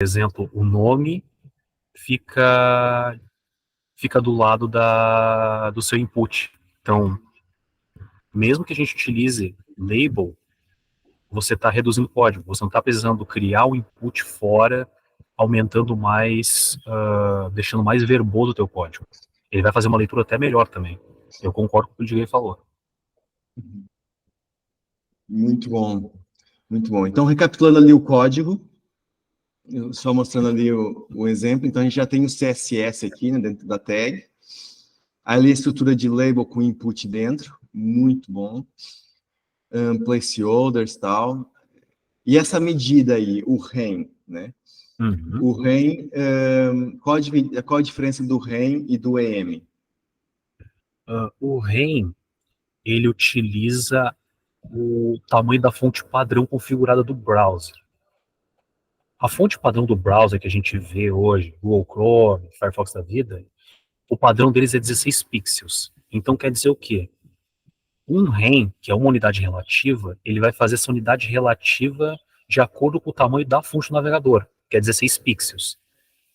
exemplo, o nome fica do lado do seu input. Então, mesmo que a gente utilize label, você está reduzindo o código. Você não está precisando criar um input fora, aumentando mais, deixando mais verboso o teu código. Ele vai fazer uma leitura até melhor também. Eu concordo com o que o Diego falou. Muito bom. Muito bom. Então, recapitulando ali o código, só mostrando ali o exemplo. Então, a gente já tem o CSS aqui, né, dentro da tag. Ali a estrutura de label com input dentro. Muito bom. Placeholders e tal. E essa medida aí, o REM, né? Uhum. O REM, qual a diferença do REM e do EM? O REM, ele utiliza o tamanho da fonte padrão configurada do browser. A fonte padrão do browser que a gente vê hoje, Google Chrome, Firefox da vida, o padrão deles é 16 pixels. Então quer dizer o quê? Um REM, que é uma unidade relativa, ele vai fazer essa unidade relativa de acordo com o tamanho da fonte do navegador, que é 16 pixels.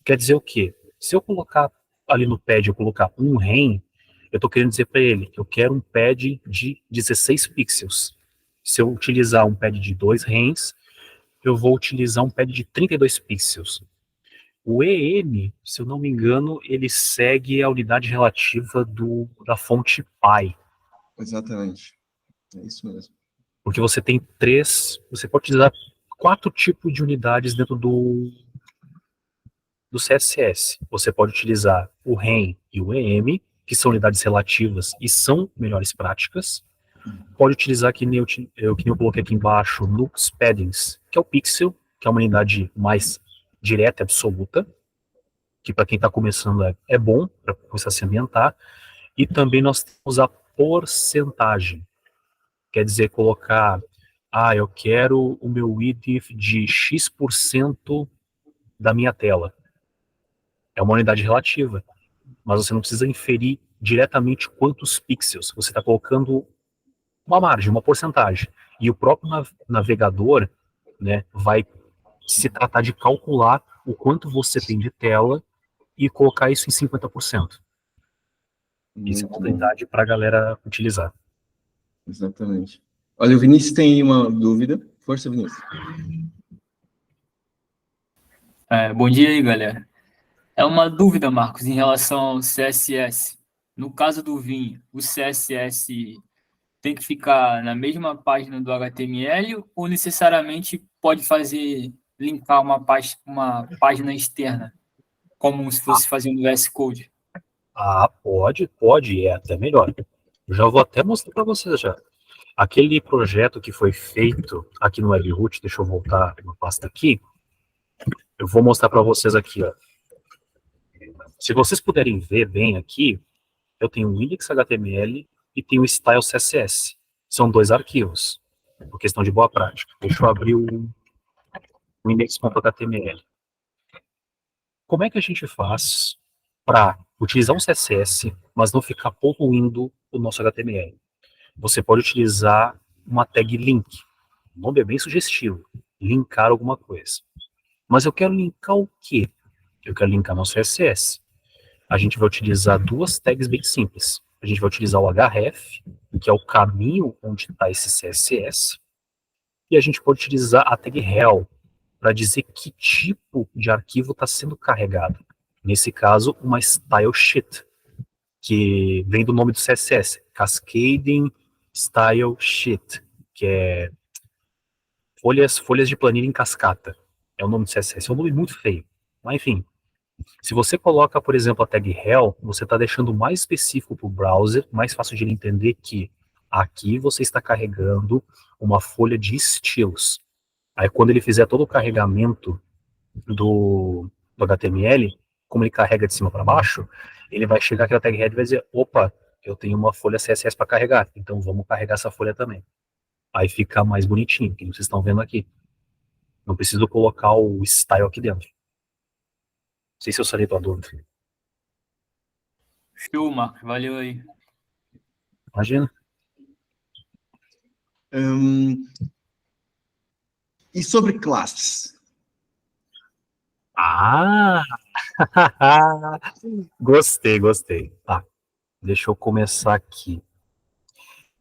Quer dizer o quê? Se eu colocar ali no pad, eu colocar um REM, eu estou querendo dizer para ele que eu quero um pad de 16 pixels. Se eu utilizar um pad de 2 REMs, eu vou utilizar um pad de 32 pixels. O EM, se eu não me engano, ele segue a unidade relativa da fonte pi. Exatamente. É isso mesmo. Porque você pode utilizar 4 tipos de unidades dentro do CSS. Você pode utilizar o REM e o EM, que são unidades relativas e são melhores práticas. Pode utilizar, que nem eu coloquei aqui embaixo, looks paddings, que é o pixel, que é uma unidade mais direta e absoluta, que para quem está começando é bom, para começar a se ambientar. E também nós temos a porcentagem, quer dizer, colocar, eu quero o meu width de X% da minha tela. É uma unidade relativa, mas você não precisa inferir diretamente quantos pixels. Você está colocando uma margem, uma porcentagem. E o próprio navegador, né, vai se tratar de calcular o quanto você tem de tela e colocar isso em 50%. Isso é uma Muito bom. habilidade para a galera utilizar. Exatamente. Olha, o Vinícius tem uma dúvida. Força, Vinícius. Bom dia aí, galera. É uma dúvida, Marcos, em relação ao CSS. No caso do Vim, o CSS tem que ficar na mesma página do HTML ou necessariamente pode linkar uma página externa, como se fosse fazendo o VS Code? Pode, e é até melhor. Eu já vou até mostrar para vocês já. Aquele projeto que foi feito aqui no Webroot, deixa eu voltar uma pasta aqui, eu vou mostrar para vocês aqui, ó. Se vocês puderem ver bem aqui, eu tenho o index.html e tenho o style CSS. São 2 arquivos, por questão de boa prática. Deixa eu abrir o index.html. Como é que a gente faz para utilizar um CSS, mas não ficar poluindo o nosso HTML? Você pode utilizar uma tag link. O nome é bem sugestivo, linkar alguma coisa. Mas eu quero linkar o quê? Eu quero linkar nosso CSS. A gente vai utilizar 2 tags bem simples. A gente vai utilizar o href, que é o caminho onde está esse CSS, e a gente pode utilizar a tag rel, para dizer que tipo de arquivo está sendo carregado. Nesse caso, uma style sheet, que vem do nome do CSS, Cascading Style Sheet, que é folhas de planilha em cascata. É o nome do CSS. É um nome muito feio. Mas, enfim, se você coloca, por exemplo, a tag rel, você está deixando mais específico para o browser, mais fácil de ele entender que aqui você está carregando uma folha de estilos. Aí, quando ele fizer todo o carregamento do HTML, como ele carrega de cima para baixo, ele vai chegar aqui na tag head e vai dizer, opa, eu tenho uma folha CSS para carregar, então vamos carregar essa folha também. Aí fica mais bonitinho, que vocês estão vendo aqui. Não preciso colocar o style aqui dentro. Não sei se eu sarei tua dúvida. Show, Marcos. Valeu aí. Imagina. E sobre classes? Ah! Gostei, gostei. Tá, deixa eu começar aqui.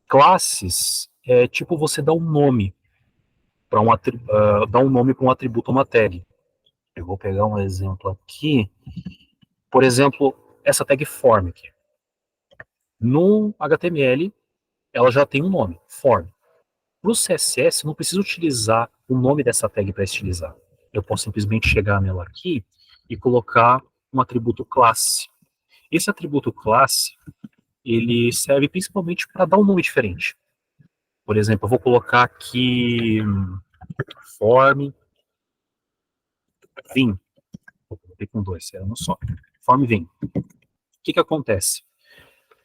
Classes é tipo você dar um nome para dar um nome para um atributo ou uma tag. Eu vou pegar um exemplo aqui. Por exemplo, essa tag form aqui. No HTML, ela já tem um nome, form. No CSS, eu não preciso utilizar o nome dessa tag para estilizar. Eu posso simplesmente chegar nela aqui e colocar um atributo classe. Esse atributo classe, ele serve principalmente para dar um nome diferente. Por exemplo, eu vou colocar aqui form vim. Vou colocar com dois, era um só. Form vim. O que acontece?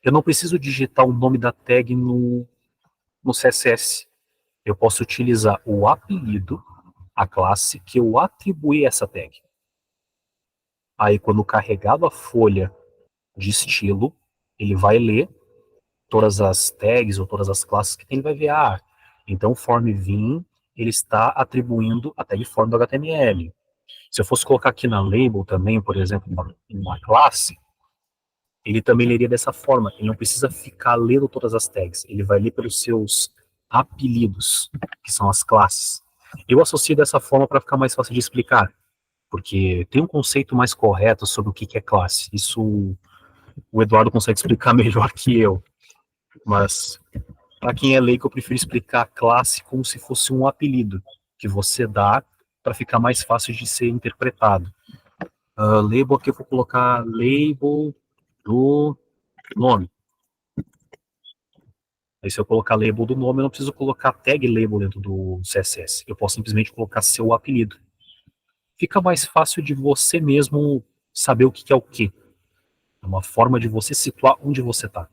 Eu não preciso digitar o nome da tag no CSS. Eu posso utilizar o apelido, a classe, que eu atribuí a essa tag. Aí, quando carregado a folha de estilo, ele vai ler todas as tags ou todas as classes que tem, ele vai ver, então o form vim, ele está atribuindo a tag form do HTML. Se eu fosse colocar aqui na label também, por exemplo, uma classe, ele também leria dessa forma. Ele não precisa ficar lendo todas as tags. Ele vai ler pelos seus apelidos, que são as classes. Eu associo dessa forma para ficar mais fácil de explicar, porque tem um conceito mais correto sobre o que é classe. Isso o Eduardo consegue explicar melhor que eu. Mas, para quem é leigo, eu prefiro explicar a classe como se fosse um apelido que você dá para ficar mais fácil de ser interpretado. Label aqui eu vou colocar label do nome. Aí se eu colocar label do nome, eu não preciso colocar tag label dentro do CSS. Eu posso simplesmente colocar seu apelido. Fica mais fácil de você mesmo saber o que é o que. É uma forma de você situar onde você está.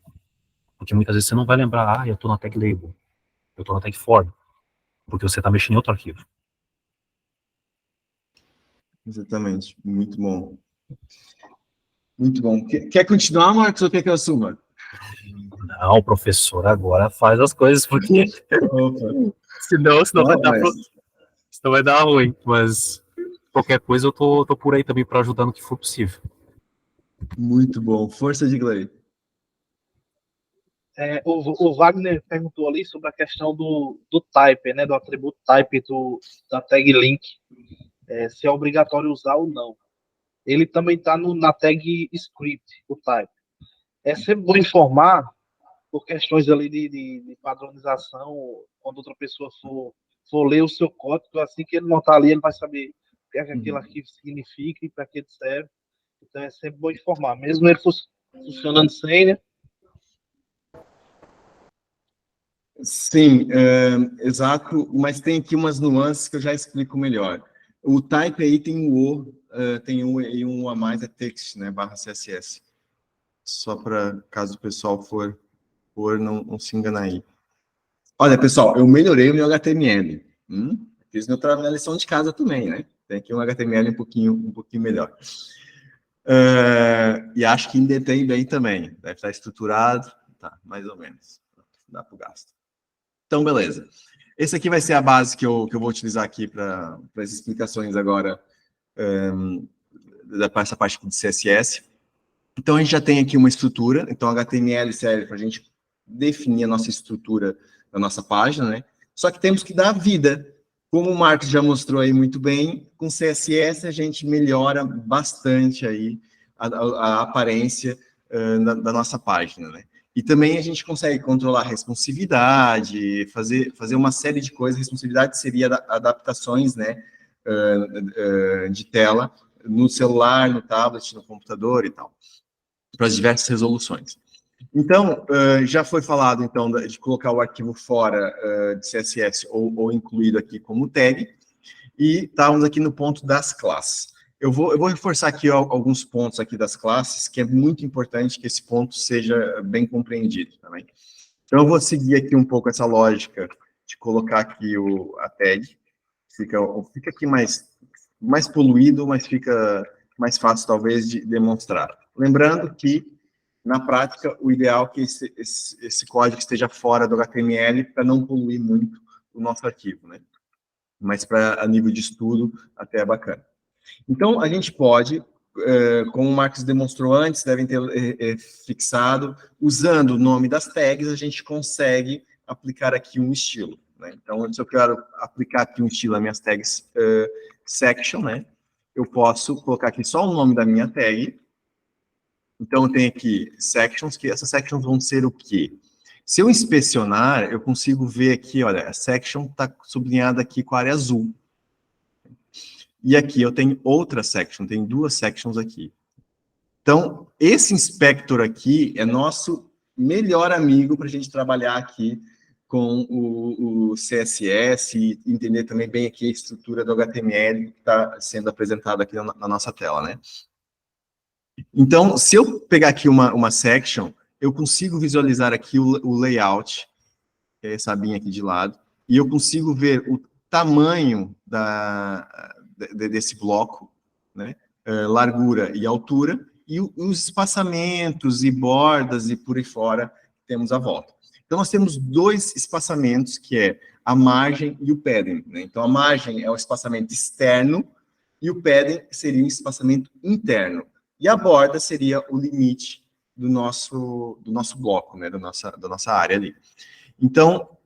Porque muitas vezes você não vai lembrar, eu estou na tag label, eu estou na tag form, porque você está mexendo em outro arquivo. Exatamente, muito bom. Muito bom. Quer continuar, Marcos, ou quer que eu assuma? Não, o professor agora faz as coisas, porque senão vai dar ruim. Mas qualquer coisa eu tô por aí também para ajudar no que for possível. Muito bom. Força de Gley. O Wagner perguntou ali sobre a questão do type, né, do atributo type da tag link, se é obrigatório usar ou não. Ele também está na tag script, o type. É sempre bom informar por questões ali de padronização, quando outra pessoa for ler o seu código, assim que ele notar ali, ele vai saber o que é que aquele arquivo significa e para que ele serve. Então é sempre bom informar, mesmo ele funcionando sem, né? Sim, exato, mas tem aqui umas nuances que eu já explico melhor. O type aí tem tem um a mais, é text, né, /CSS. Só para caso o pessoal for não se enganar aí. Olha, pessoal, eu melhorei o meu HTML. Fiz minha lição de casa também, né? Tem aqui um HTML um pouquinho melhor. E acho que indentei bem também. Deve estar estruturado, tá, mais ou menos. Dá para o gasto. Então, beleza. Esse aqui vai ser a base que eu vou utilizar aqui para as explicações agora essa parte de CSS. Então, a gente já tem aqui uma estrutura. Então, HTML serve para a gente definir a nossa estrutura da nossa página, né? Só que temos que dar vida. Como o Marcos já mostrou aí muito bem, com CSS a gente melhora bastante aí a aparência da nossa página, né? E também a gente consegue controlar a responsividade, fazer uma série de coisas. Responsividade seria adaptações, né, de tela no celular, no tablet, no computador e tal, para as diversas resoluções. Então, já foi falado, então, de colocar o arquivo fora de CSS ou incluído aqui como tag, e estávamos aqui no ponto das classes. Eu vou reforçar aqui alguns pontos aqui das classes, que é muito importante que esse ponto seja bem compreendido também. Então, eu vou seguir aqui um pouco essa lógica de colocar aqui a tag, fica aqui mais poluído, mas fica mais fácil, talvez, de demonstrar. Lembrando que, na prática, o ideal é que esse código esteja fora do HTML para não poluir muito o nosso arquivo, né? Mas a nível de estudo, até é bacana. Então, a gente pode, como o Marcos demonstrou antes, devem ter fixado, usando o nome das tags, a gente consegue aplicar aqui um estilo, né? Então, se eu quero aplicar aqui um estilo às minhas tags section, né? Eu posso colocar aqui só o nome da minha tag. Então, eu tenho aqui sections, que essas sections vão ser o quê? Se eu inspecionar, eu consigo ver aqui, olha, a section está sublinhada aqui com a área azul. E aqui eu tenho outra section, tem duas sections aqui. Então, esse inspector aqui é nosso melhor amigo para a gente trabalhar aqui com o CSS e entender também bem aqui a estrutura do HTML que está sendo apresentado aqui na nossa tela, né? Então, se eu pegar aqui uma section, eu consigo visualizar aqui o layout, que é essa abinha aqui de lado, e eu consigo ver o tamanho desse bloco, né? Largura e altura, e os espaçamentos e bordas e por aí fora que temos à volta. Então, nós temos dois espaçamentos, que é a margem e o padding, né? Então, a margem é o espaçamento externo e o padding seria um espaçamento interno. E a borda seria o limite do nosso bloco, né? Da nossa área ali. Então,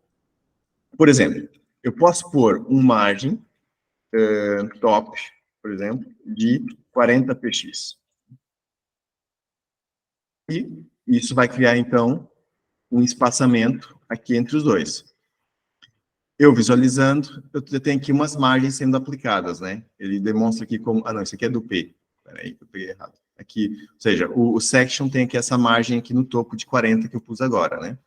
por exemplo, eu posso pôr um margem top, por exemplo, de 40 px. E isso vai criar, então, um espaçamento aqui entre os dois. Eu visualizando, eu tenho aqui umas margens sendo aplicadas, né? Ele demonstra aqui como... Ah, não, isso aqui é do P. Peraí, que eu peguei errado. Aqui, ou seja, o section tem aqui essa margem aqui no topo de 40 que eu pus agora, né?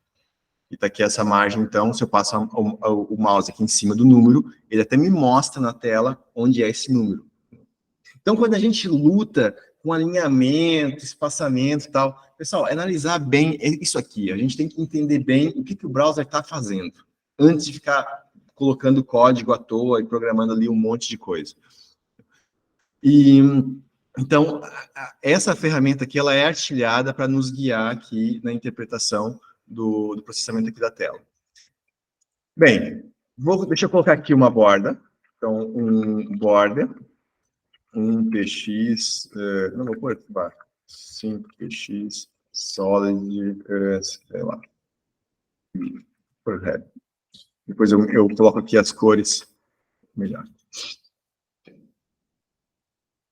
E tá aqui essa margem, então, se eu passo o mouse aqui em cima do número, ele até me mostra na tela onde é esse número. Então, quando a gente luta com alinhamento, espaçamento e tal, pessoal, é analisar bem isso aqui. A gente tem que entender bem o que o browser está fazendo, antes de ficar colocando código à toa e programando ali um monte de coisa. E, então, essa ferramenta aqui, ela é artilhada para nos guiar aqui na interpretação do processamento aqui da tela. Bem, deixa eu colocar aqui uma borda. Então, um border, um px, não vou pôr aqui embaixo, 5px, solid, sei lá, depois eu coloco aqui as cores melhor.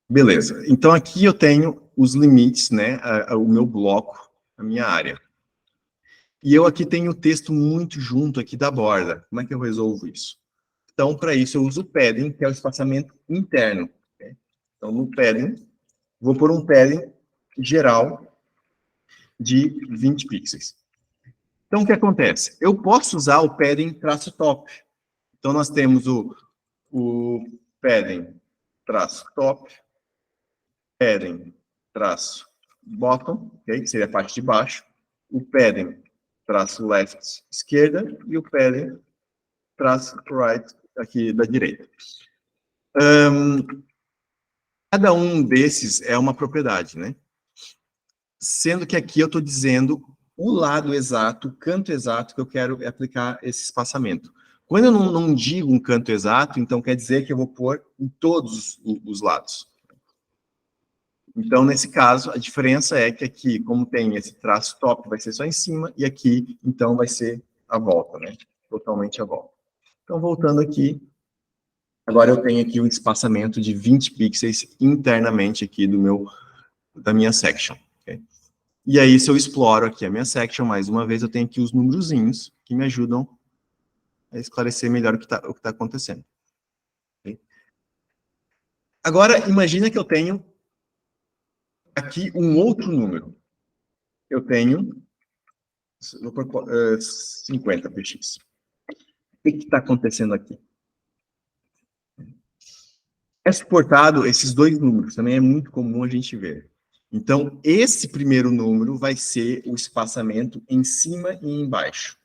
Beleza, então aqui eu tenho os limites, né, o meu bloco, a minha área. E eu aqui tenho o texto muito junto aqui da borda. Como é que eu resolvo isso? Então, para isso, eu uso o padding, que é o espaçamento interno. Okay? Então, no padding, vou pôr um padding geral de 20 pixels. Então, o que acontece? Eu posso usar o padding traço top. Então, nós temos o padding traço top, padding traço bottom, okay? Que seria a parte de baixo, o padding traço left, esquerda, e o padding traço right, aqui da direita. Cada um desses é uma propriedade, né? Sendo que aqui eu estou dizendo o lado exato, o canto exato que eu quero aplicar esse espaçamento. Quando eu não digo um canto exato, então quer dizer que eu vou pôr em todos os lados. Então, nesse caso, a diferença é que aqui, como tem esse traço top, vai ser só em cima, e aqui, então, vai ser a volta, né? Totalmente a volta. Então, voltando aqui, agora eu tenho aqui um espaçamento de 20 pixels internamente aqui da minha section. Okay? E aí, se eu exploro aqui a minha section, mais uma vez, eu tenho aqui os númerozinhos que me ajudam a esclarecer melhor o que tá acontecendo. Okay? Agora, imagina que eu tenho aqui um outro número. Eu tenho 50 px. O que está acontecendo aqui? É suportado esses dois números, também é muito comum a gente ver. Então, esse primeiro número vai ser o espaçamento em cima e embaixo.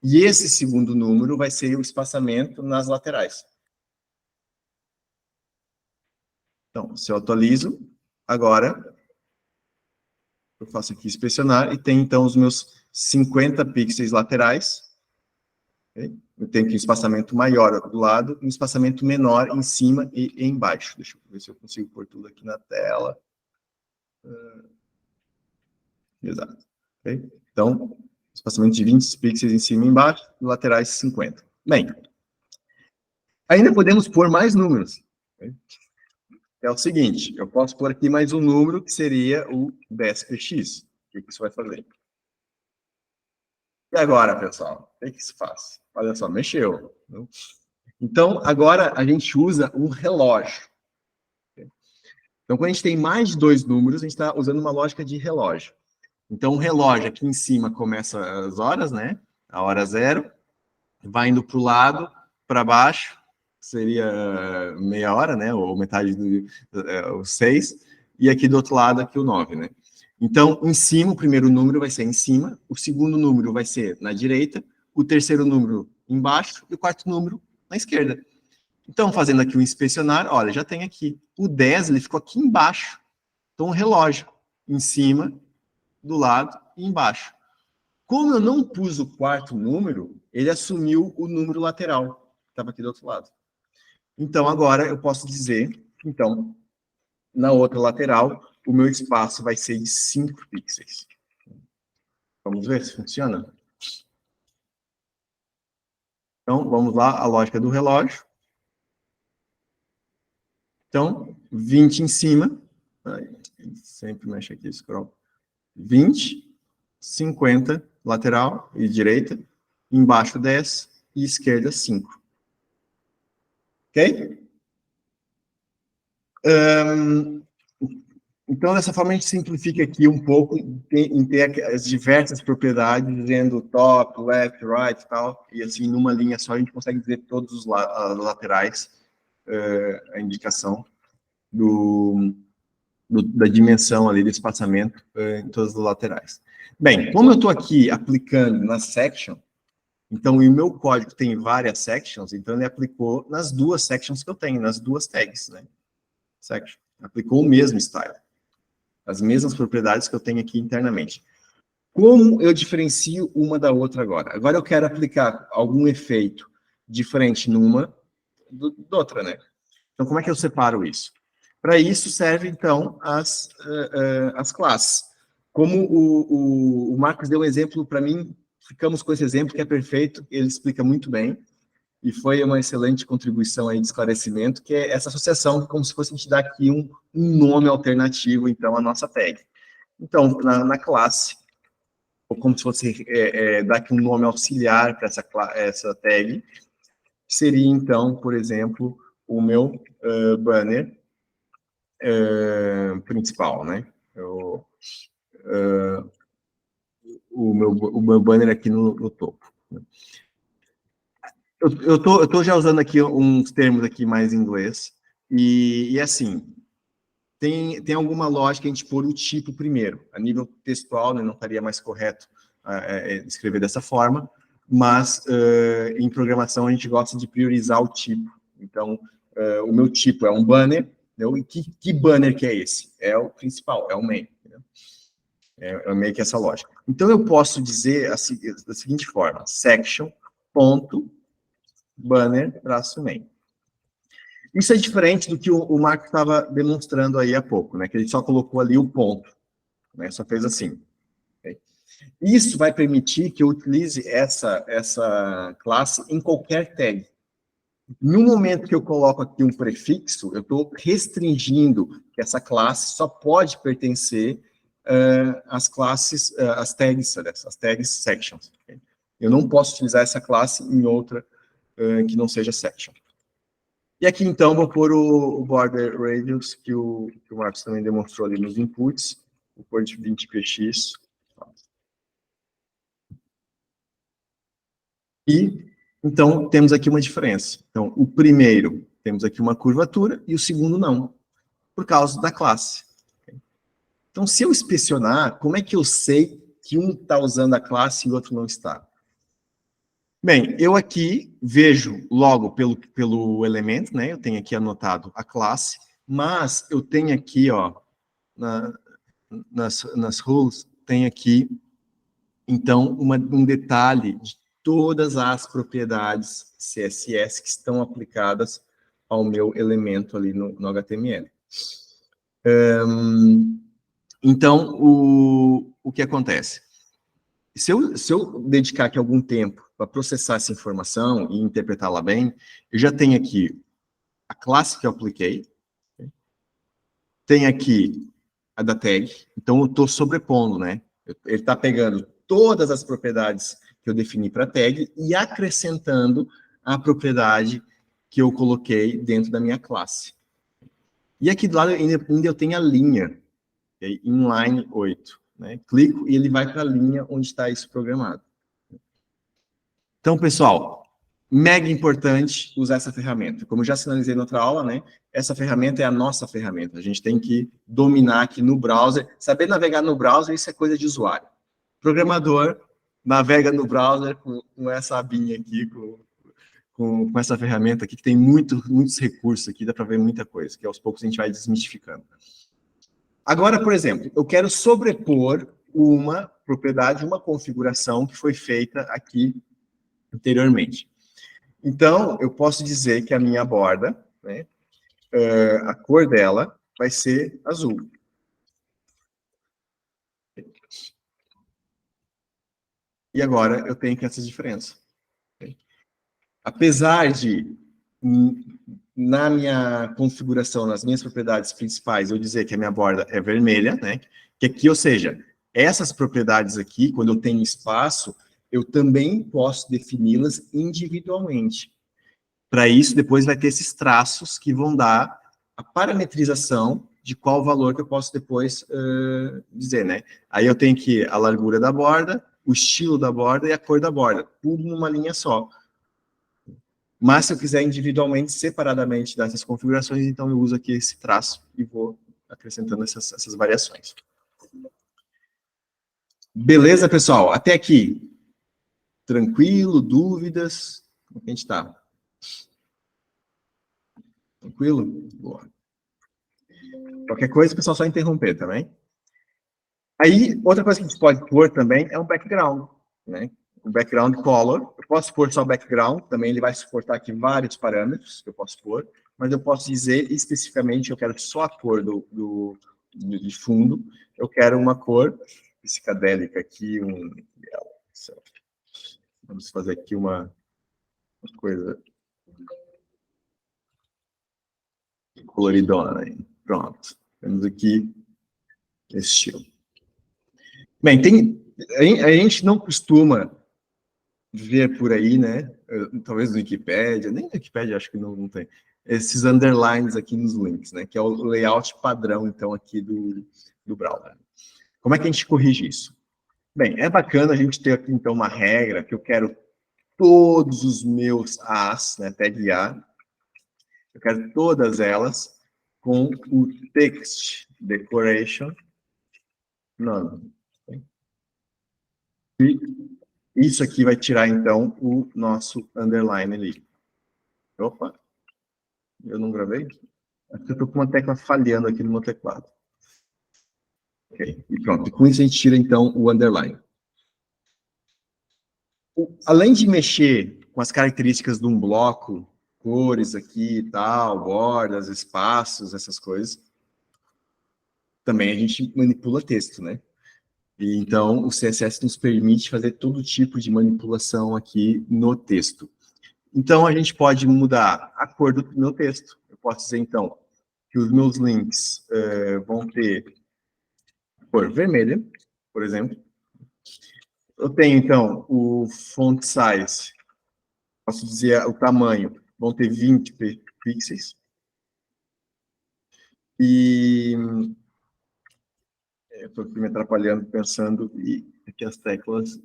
E esse segundo número vai ser o espaçamento nas laterais. Então, se eu atualizo, agora eu faço aqui inspecionar e tem então os meus 50 pixels laterais Okay? Eu tenho aqui um espaçamento maior do lado e um espaçamento menor em cima e embaixo. Deixa eu ver se eu consigo pôr tudo aqui na tela. Exato. Okay? Então, espaçamento de 20 pixels em cima e embaixo, e laterais 50. Bem, ainda podemos pôr mais números. Okay? É o seguinte, eu posso pôr aqui mais um número, que seria o 10px. O que isso vai fazer? E agora, pessoal? O que isso faz? Olha só, mexeu. Então, agora a gente usa um relógio. Então, quando a gente tem mais de 2 números, a gente está usando uma lógica de relógio. Então, o relógio aqui em cima começa as horas, né? A hora 0. Vai indo para o lado, para baixo, seria meia hora, né? Ou metade do 6. E aqui do outro lado, aqui o 9, né? Então, em cima, o primeiro número vai ser em cima, o segundo número vai ser na direita, o terceiro número embaixo e o quarto número na esquerda. Então, fazendo aqui o inspecionar, olha, já tem aqui. O 10, ele ficou aqui embaixo. Então, o relógio em cima, do lado e embaixo. Como eu não pus o quarto número, ele assumiu o número lateral, que estava aqui do outro lado. Então, agora eu posso dizer, então, na outra lateral, o meu espaço vai ser de 5 pixels. Vamos ver se funciona? Então, vamos lá, a lógica do relógio. Então, 20 em cima, sempre mexe aqui, scroll. 20, 50, lateral e direita, embaixo 10 e esquerda 5. Ok? Então, dessa forma, a gente simplifica aqui um pouco em ter as diversas propriedades, dizendo top, left, right e tal, e assim, numa linha só, a gente consegue dizer todos os laterais, a indicação da dimensão ali, do espaçamento em todas as laterais. Bem, como eu estou aqui aplicando na section, então, e o meu código tem várias sections, então ele aplicou nas 2 sections que eu tenho, nas 2 tags, né? Section. Aplicou o mesmo style. As mesmas propriedades que eu tenho aqui internamente. Como eu diferencio uma da outra agora? Agora eu quero aplicar algum efeito diferente numa da outra, né? Então, como é que eu separo isso? Para isso serve, então, as classes. Como o Marcos deu um exemplo para mim, ficamos com esse exemplo que é perfeito, ele explica muito bem, e foi uma excelente contribuição aí de esclarecimento, que é essa associação, como se fosse a gente dar aqui um nome alternativo, então, à nossa tag. Então, na classe, ou como se fosse dar aqui um nome auxiliar para essa tag, seria, então, por exemplo, o meu banner principal, né? O meu banner aqui no topo. Eu tô já usando aqui uns termos aqui mais em inglês, e assim, tem alguma lógica a gente pôr o tipo primeiro. A nível textual, né, não estaria mais correto escrever dessa forma, mas em programação a gente gosta de priorizar o tipo. Então, o meu tipo é um banner, entendeu? E que banner que é esse? É o principal, é o main. Entendeu? É meio que essa lógica. Então, eu posso dizer da seguinte forma, section.banner-main. Isso é diferente do que o Marco estava demonstrando aí há pouco, né? Que ele só colocou ali o ponto, né? Só fez assim. Okay? Isso vai permitir que eu utilize essa classe em qualquer tag. No momento que eu coloco aqui um prefixo, eu estou restringindo que essa classe só pode pertencer às classes, às tags sections. Okay? Eu não posso utilizar essa classe em outra que não seja section. E aqui, então, vou pôr o border radius, que o Marcos também demonstrou ali nos inputs. Vou pôr de 20px. E, então, temos aqui uma diferença. Então, o primeiro, temos aqui uma curvatura, e o segundo não, por causa da classe. Então, se eu inspecionar, como é que eu sei que um está usando a classe e o outro não está? Bem, eu aqui vejo logo pelo elemento, né? Eu tenho aqui anotado a classe, mas eu tenho aqui, ó, nas rules, tem aqui, então, um detalhe todas as propriedades CSS que estão aplicadas ao meu elemento ali no HTML. Então, o que acontece? Se eu dedicar aqui algum tempo para processar essa informação e interpretá-la bem, eu já tenho aqui a classe que eu apliquei, tem aqui a da tag, então eu estou sobrepondo, né? Ele está pegando todas as propriedades que eu defini para a tag e acrescentando a propriedade que eu coloquei dentro da minha classe. E aqui do lado ainda eu tenho a linha, inline 8. Né? Clico e ele vai para a linha onde está isso programado. Então, pessoal, mega importante usar essa ferramenta. Como eu já sinalizei na outra aula, né? Essa ferramenta é a nossa ferramenta. A gente tem que dominar aqui no browser. Saber navegar no browser, isso é coisa de usuário. Programador navega no browser com essa abinha aqui, com essa ferramenta aqui, que tem muitos recursos aqui, dá para ver muita coisa, que aos poucos a gente vai desmistificando. Agora, por exemplo, eu quero sobrepor uma propriedade, uma configuração que foi feita aqui anteriormente. Então, eu posso dizer que a minha borda, né, a cor dela vai ser azul. E agora eu tenho que essa diferença. Apesar de, na minha configuração, nas minhas propriedades principais, eu dizer que a minha borda é vermelha, né? Que aqui, ou seja, essas propriedades aqui, quando eu tenho espaço, eu também posso defini-las individualmente. Para isso, depois vai ter esses traços que vão dar a parametrização de qual valor que eu posso depois dizer, né? Aí eu tenho que a largura da borda, o estilo da borda e a cor da borda, tudo numa linha só. Mas se eu quiser individualmente, separadamente dessas configurações, então eu uso aqui esse traço e vou acrescentando essas variações. Beleza, pessoal? Até aqui. Tranquilo? Dúvidas? Como a gente está? Tranquilo? Boa. Qualquer coisa, o pessoal só interromper também. Aí, outra coisa que a gente pode pôr também é um background, né? O background color. Eu posso pôr só background, também ele vai suportar aqui vários parâmetros que eu posso pôr, mas eu posso dizer especificamente, eu quero só a cor de fundo, eu quero uma cor psicadélica aqui, vamos fazer aqui uma coisa coloridona, né? Pronto. Temos aqui esse estilo. Bem, a gente não costuma ver por aí, né? Talvez no Wikipedia, nem no Wikipedia acho que não tem. Esses underlines aqui nos links, né? Que é o layout padrão, então, aqui do browser. Como é que a gente corrige isso? Bem, é bacana a gente ter aqui, então, uma regra que eu quero todos os meus As, né? Tag A, eu quero todas elas com o text decoration none. E isso aqui vai tirar, então, o nosso underline ali. Opa, eu não gravei? Acho que eu estou com uma tecla falhando aqui no meu teclado. Ok, e pronto. E com isso a gente tira, então, o underline. Além de mexer com as características de um bloco, cores aqui e tal, bordas, espaços, essas coisas, também a gente manipula texto, né? E, então, o CSS nos permite fazer todo tipo de manipulação aqui no texto. Então, a gente pode mudar a cor do meu texto. Eu posso dizer, então, que os meus links vão ter cor vermelha, por exemplo. Eu tenho, então, o font size, posso dizer o tamanho, vão ter 20 pixels. E eu estou aqui me atrapalhando, pensando, e aqui as teclas...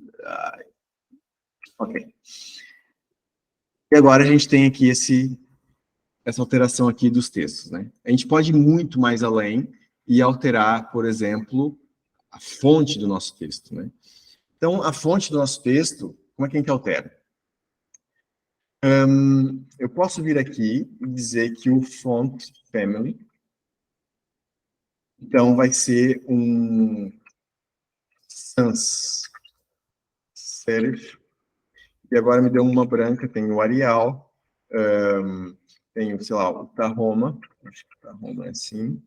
Ok. E agora a gente tem aqui essa alteração aqui dos textos, né? A gente pode ir muito mais além e alterar, por exemplo, a fonte do nosso texto, né? Então, a fonte do nosso texto, como é que a gente altera? Eu posso vir aqui e dizer que o font family, então, vai ser um sans serif. E agora me deu uma branca, tem o Arial, tem, sei lá, o Tahoma, acho que o Tahoma é assim.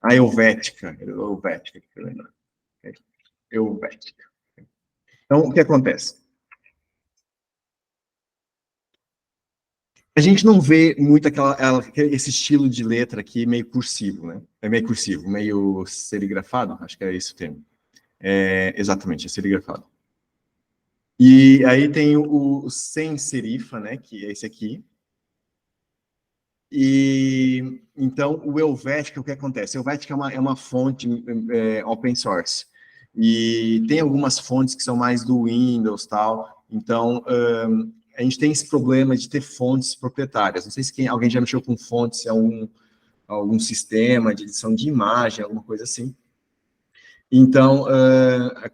A Helvética, que eu lembro. Helvética. Então, o que acontece? A gente não vê muito esse estilo de letra aqui meio cursivo, né? É meio cursivo, meio serigrafado, acho que é esse o termo. Exatamente, é serigrafado. E aí tem o sem serifa, né? Que é esse aqui. E então o Helvética, o que acontece? O Helvética é uma fonte open source. E tem algumas fontes que são mais do Windows tal. Então a gente tem esse problema de ter fontes proprietárias. Não sei se alguém já mexeu com fontes, algum sistema de edição de imagem, alguma coisa assim. Então,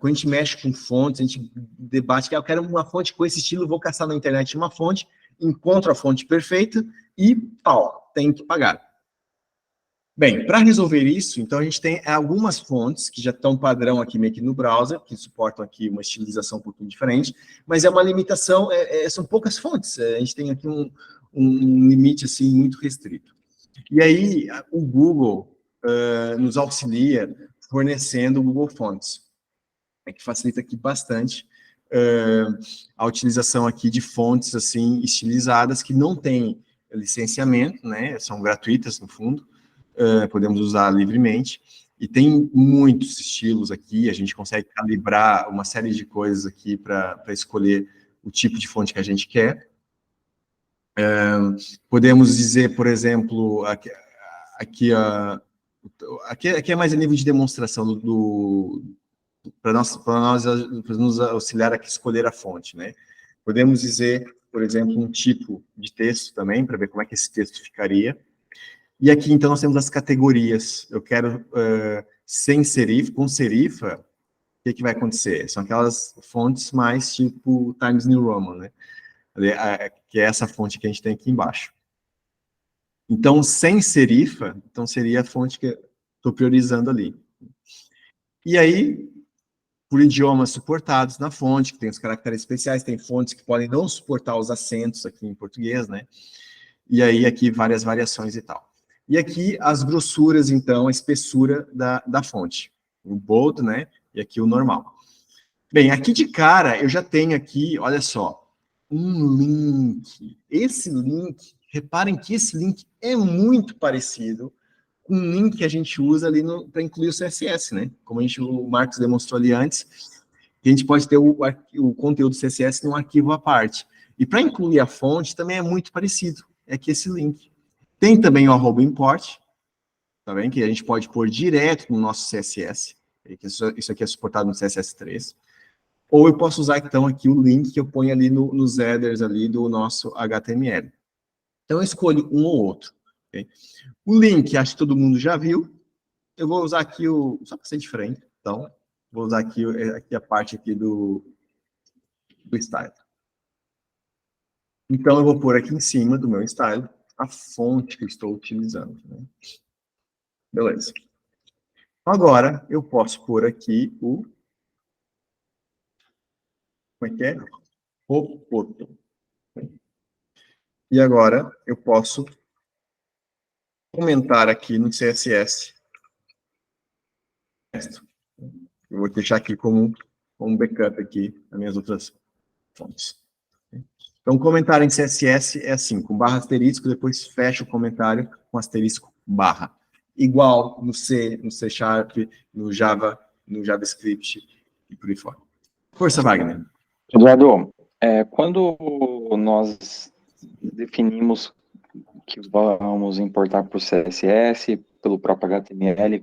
quando a gente mexe com fontes, a gente debate que eu quero uma fonte com esse estilo, vou caçar na internet uma fonte, encontro a fonte perfeita e, pau, tem que pagar. Bem, para resolver isso, então a gente tem algumas fontes que já estão padrão aqui meio que no browser, que suportam aqui uma estilização um pouquinho diferente, mas é uma limitação, são poucas fontes, a gente tem aqui um limite assim muito restrito. E aí o Google nos auxilia fornecendo o Google Fonts, que facilita aqui bastante a utilização aqui de fontes assim estilizadas que não têm licenciamento, né? São gratuitas no fundo, podemos usar livremente e tem muitos estilos aqui. A gente consegue calibrar uma série de coisas aqui para escolher o tipo de fonte que a gente quer. Podemos dizer, por exemplo, aqui é mais a nível de demonstração para nos auxiliar aqui escolher a fonte, né? Podemos dizer, por exemplo, um tipo de texto também, para ver como é que esse texto ficaria. E aqui, então, nós temos as categorias. Eu quero sem serifa, com serifa, o que vai acontecer? São aquelas fontes mais tipo Times New Roman, né? Que é essa fonte que a gente tem aqui embaixo. Então, sem serifa, então seria a fonte que eu estou priorizando ali. E aí, por idiomas suportados na fonte, que tem os caracteres especiais, tem fontes que podem não suportar os acentos aqui em português, né? E aí, aqui, várias variações e tal. E aqui, as grossuras, então, a espessura da fonte. O bold, né? E aqui o normal. Bem, aqui de cara, eu já tenho aqui, olha só, um link. Esse link, reparem que esse link é muito parecido com um link que a gente usa ali para incluir o CSS, né? Como o Marcos demonstrou ali antes, que a gente pode ter o conteúdo CSS num arquivo à parte. E para incluir a fonte também é muito parecido. É aqui esse link. Tem também o @import, tá vendo? Que a gente pode pôr direto no nosso CSS. Isso aqui é suportado no CSS3. Ou eu posso usar, então, aqui o link que eu ponho ali nos headers ali do nosso HTML. Então, eu escolho um ou outro. Okay? O link, acho que todo mundo já viu. Eu vou usar aqui só para ser diferente. Então, vou usar aqui a parte aqui do style. Então, eu vou pôr aqui em cima do meu style a fonte que eu estou utilizando. Né? Beleza. Agora, eu posso pôr aqui como é que é? Ropoto. E agora, eu posso comentar aqui no CSS. Eu vou deixar aqui como um backup aqui nas minhas outras fontes. Então, comentário em CSS é assim, com barra asterisco, depois fecha o comentário com asterisco barra. Igual no C, no C Sharp, no Java, no JavaScript e por aí fora. Força, Wagner. Eduardo, quando nós definimos que vamos importar para o CSS, pelo próprio HTML,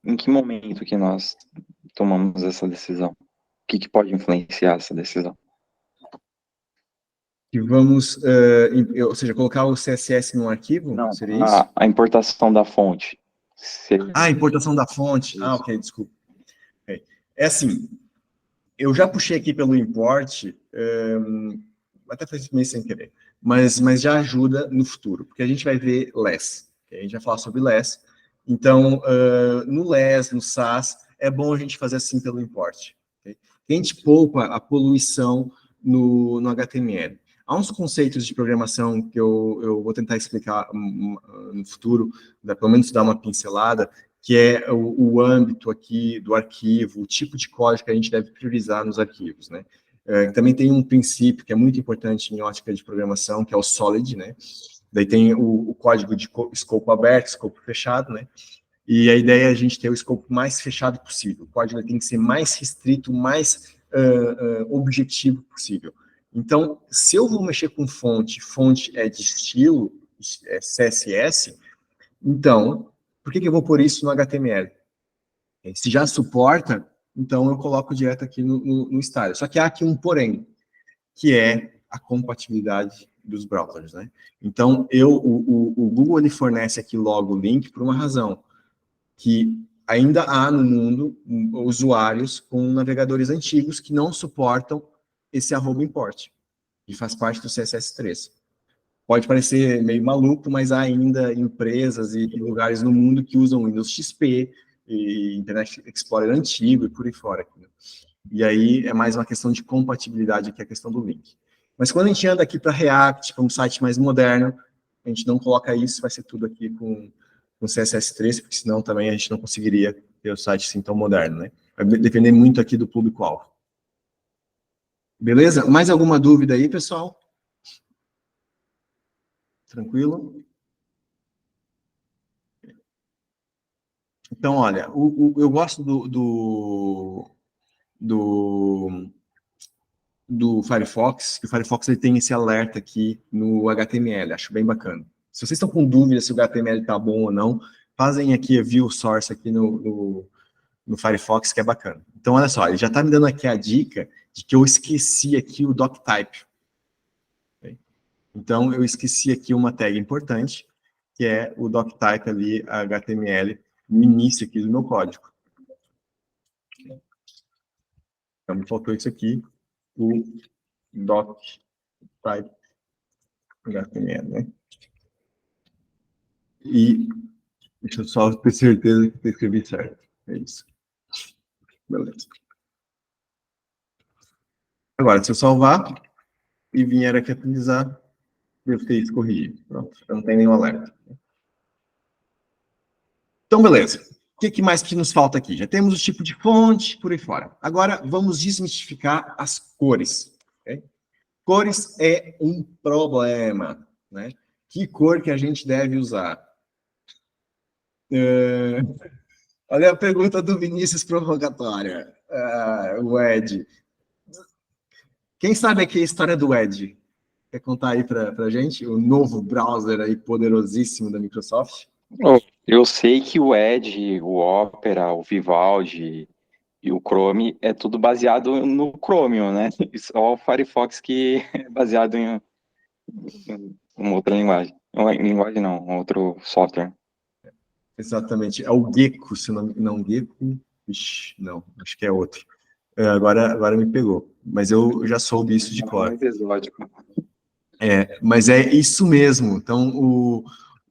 em que momento que nós tomamos essa decisão? O que pode influenciar essa decisão? Que vamos, ou seja, colocar o CSS num arquivo? Não, seria isso? A importação da fonte. A importação da fonte. Isso. Ok, desculpa. É assim, eu já puxei aqui pelo import, até fiz meio sem querer, mas já ajuda no futuro, porque a gente vai ver less. A gente vai falar sobre less. Então, no less, no SAS, é bom a gente fazer assim pelo import. Okay? A gente poupa a poluição no HTML. Há uns conceitos de programação que eu vou tentar explicar no futuro, pelo menos dar uma pincelada, que é o âmbito aqui do arquivo, o tipo de código que a gente deve priorizar nos arquivos, né? Também tem um princípio que é muito importante em ótica de programação, que é o SOLID, né? Daí tem o código de escopo aberto, escopo fechado, né? E a ideia é a gente ter o escopo mais fechado possível. O código tem que ser mais restrito, mais objetivo possível. Então, se eu vou mexer com fonte é de estilo, é CSS, então, por que eu vou pôr isso no HTML? Se já suporta, então eu coloco direto aqui no style. Só que há aqui um porém, que é a compatibilidade dos browsers, né? Então, o Google ele fornece aqui logo o link por uma razão, que ainda há no mundo usuários com navegadores antigos que não suportam esse @import, que faz parte do CSS3. Pode parecer meio maluco, mas há ainda empresas e lugares no mundo que usam Windows XP, e Internet Explorer antigo e por aí fora. E aí é mais uma questão de compatibilidade que é a questão do link. Mas quando a gente anda aqui para React, para um site mais moderno, a gente não coloca isso, vai ser tudo aqui com CSS3, porque senão também a gente não conseguiria ter o site assim tão moderno, né? Vai depender muito aqui do público-alvo. Beleza? Mais alguma dúvida aí, pessoal? Tranquilo? Então, olha, eu gosto do Firefox, que o Firefox ele tem esse alerta aqui no HTML, acho bem bacana. Se vocês estão com dúvida se o HTML está bom ou não, fazem aqui a view source aqui no Firefox, que é bacana. Então, olha só, ele já está me dando aqui a dica de que eu esqueci aqui o doctype. Então, eu esqueci aqui uma tag importante, que é o doctype ali, HTML, no início aqui do meu código. Então, me faltou isso aqui, o doctype HTML, né? E deixa eu só ter certeza que eu escrevi certo. É isso. Beleza. Agora, se eu salvar e vier aqui atualizar, devo ter isso corrigido. Pronto, não tem nenhum alerta. Então, beleza. O que mais que nos falta aqui? Já temos o tipo de fonte, por aí fora. Agora, vamos desmistificar as cores. Okay? Cores é um problema, né? Que cor que a gente deve usar? Olha a pergunta do Vinícius provocatória. O Ed. Quem sabe aqui a história do Edge? Quer contar aí para a gente? O novo browser aí poderosíssimo da Microsoft? Eu sei que o Edge, o Opera, o Vivaldi e o Chrome é tudo baseado no Chromium, né? Só o Firefox que é baseado em uma outra linguagem. Linguagem não, um outro software. Exatamente. É o Gecko, se não Gecko. Ixi, não, acho que é outro. Agora me pegou. Mas eu já soube isso de cor. Mais exótico. Mas é isso mesmo. Então,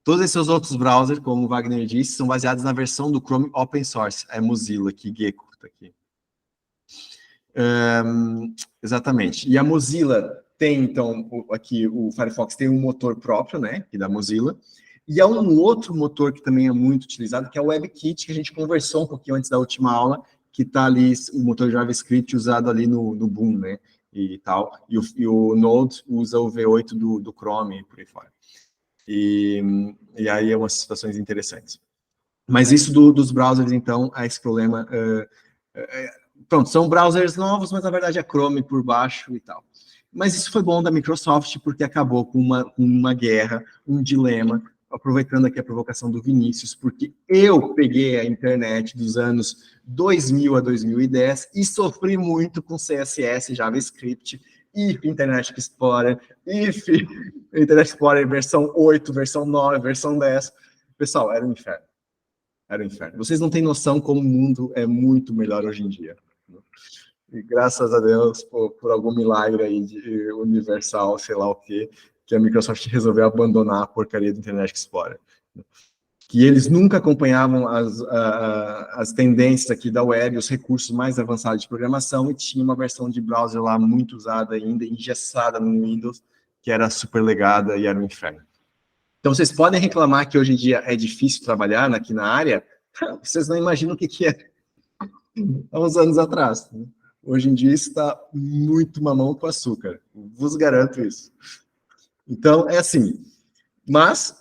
todos esses outros browsers, como o Wagner disse, são baseados na versão do Chrome Open Source. É Mozilla, aqui, Gecko, tá aqui. Exatamente. E a Mozilla tem, então, aqui o Firefox tem um motor próprio, né, que da Mozilla, e há um outro motor que também é muito utilizado, que é o WebKit, que a gente conversou um pouquinho antes da última aula, que está ali, o motor JavaScript usado ali no Boom, né, e tal, e o Node usa o V8 do Chrome, e por aí fora. E aí é umas situações interessantes. Mas isso dos browsers, então, é esse problema... Pronto, são browsers novos, mas na verdade é Chrome por baixo e tal. Mas isso foi bom da Microsoft, porque acabou com uma guerra, um dilema, aproveitando aqui a provocação do Vinícius, porque eu peguei a internet dos anos 2000 a 2010 e sofri muito com CSS, JavaScript, IF Internet Explorer, IF Internet Explorer versão 8, versão 9, versão 10. Pessoal, era um inferno. Era um inferno. Vocês não têm noção como o mundo é muito melhor hoje em dia. E graças a Deus, por algum milagre aí de universal, sei lá o quê, que a Microsoft resolveu abandonar a porcaria do Internet Explorer. que eles nunca acompanhavam as tendências aqui da web, os recursos mais avançados de programação, e tinha uma versão de browser lá muito usada ainda, engessada no Windows, que era super legada e era um inferno. Então, vocês podem reclamar que hoje em dia é difícil trabalhar aqui na área, vocês não imaginam o que é há uns anos atrás. Né? Hoje em dia isso está muito mamão com açúcar, vos garanto isso. Então, é assim, mas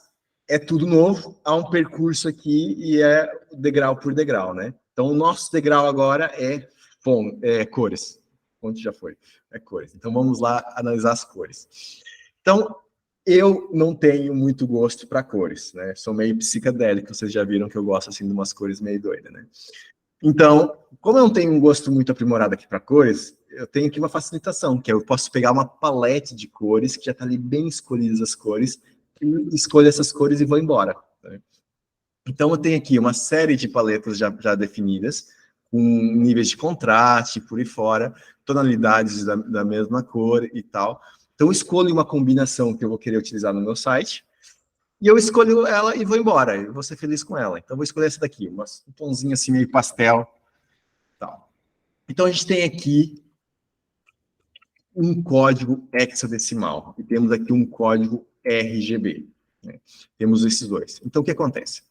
é tudo novo, há um percurso aqui e é degrau por degrau, né? Então, o nosso degrau agora é cores. Onde já foi? É cores. Então, vamos lá analisar as cores. Então, eu não tenho muito gosto para cores, né? Sou meio psicadélico, vocês já viram que eu gosto, assim, de umas cores meio doidas, né? Então, como eu não tenho um gosto muito aprimorado aqui para cores, eu tenho aqui uma facilitação, que eu posso pegar uma palete de cores, que já está ali bem escolhidas as cores, e escolho essas cores e vou embora. Né? Então, eu tenho aqui uma série de paletas já definidas, com níveis de contraste, por aí fora, tonalidades da mesma cor e tal. Então, eu escolho uma combinação que eu vou querer utilizar no meu site, e eu escolho ela e vou embora, eu vou ser feliz com ela. Então, eu vou escolher essa daqui, um tomzinho assim, meio pastel. Tal. Então, a gente tem aqui um código hexadecimal, e temos aqui um código RGB. Né? Temos esses dois. Então, o que acontece?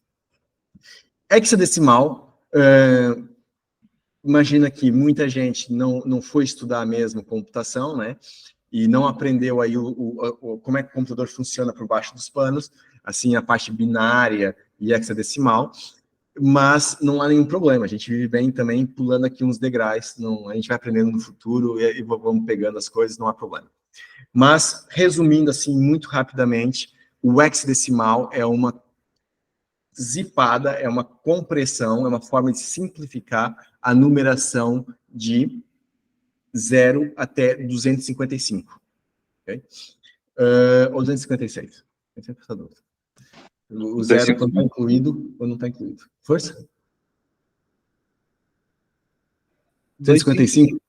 Hexadecimal, imagina que muita gente não foi estudar mesmo computação, né? E não aprendeu aí como é que o computador funciona por baixo dos panos, assim, a parte binária e hexadecimal, mas não há nenhum problema, a gente vive bem também pulando aqui uns degraus, a gente vai aprendendo no futuro e vamos pegando as coisas, não há problema. Mas, resumindo assim, muito rapidamente, o hexadecimal é uma zipada, é uma compressão, é uma forma de simplificar a numeração de 0 até 255. Okay? Ou 256. Tem sempre essa dúvida. O 0 quando está incluído ou não está incluído. Força? 255?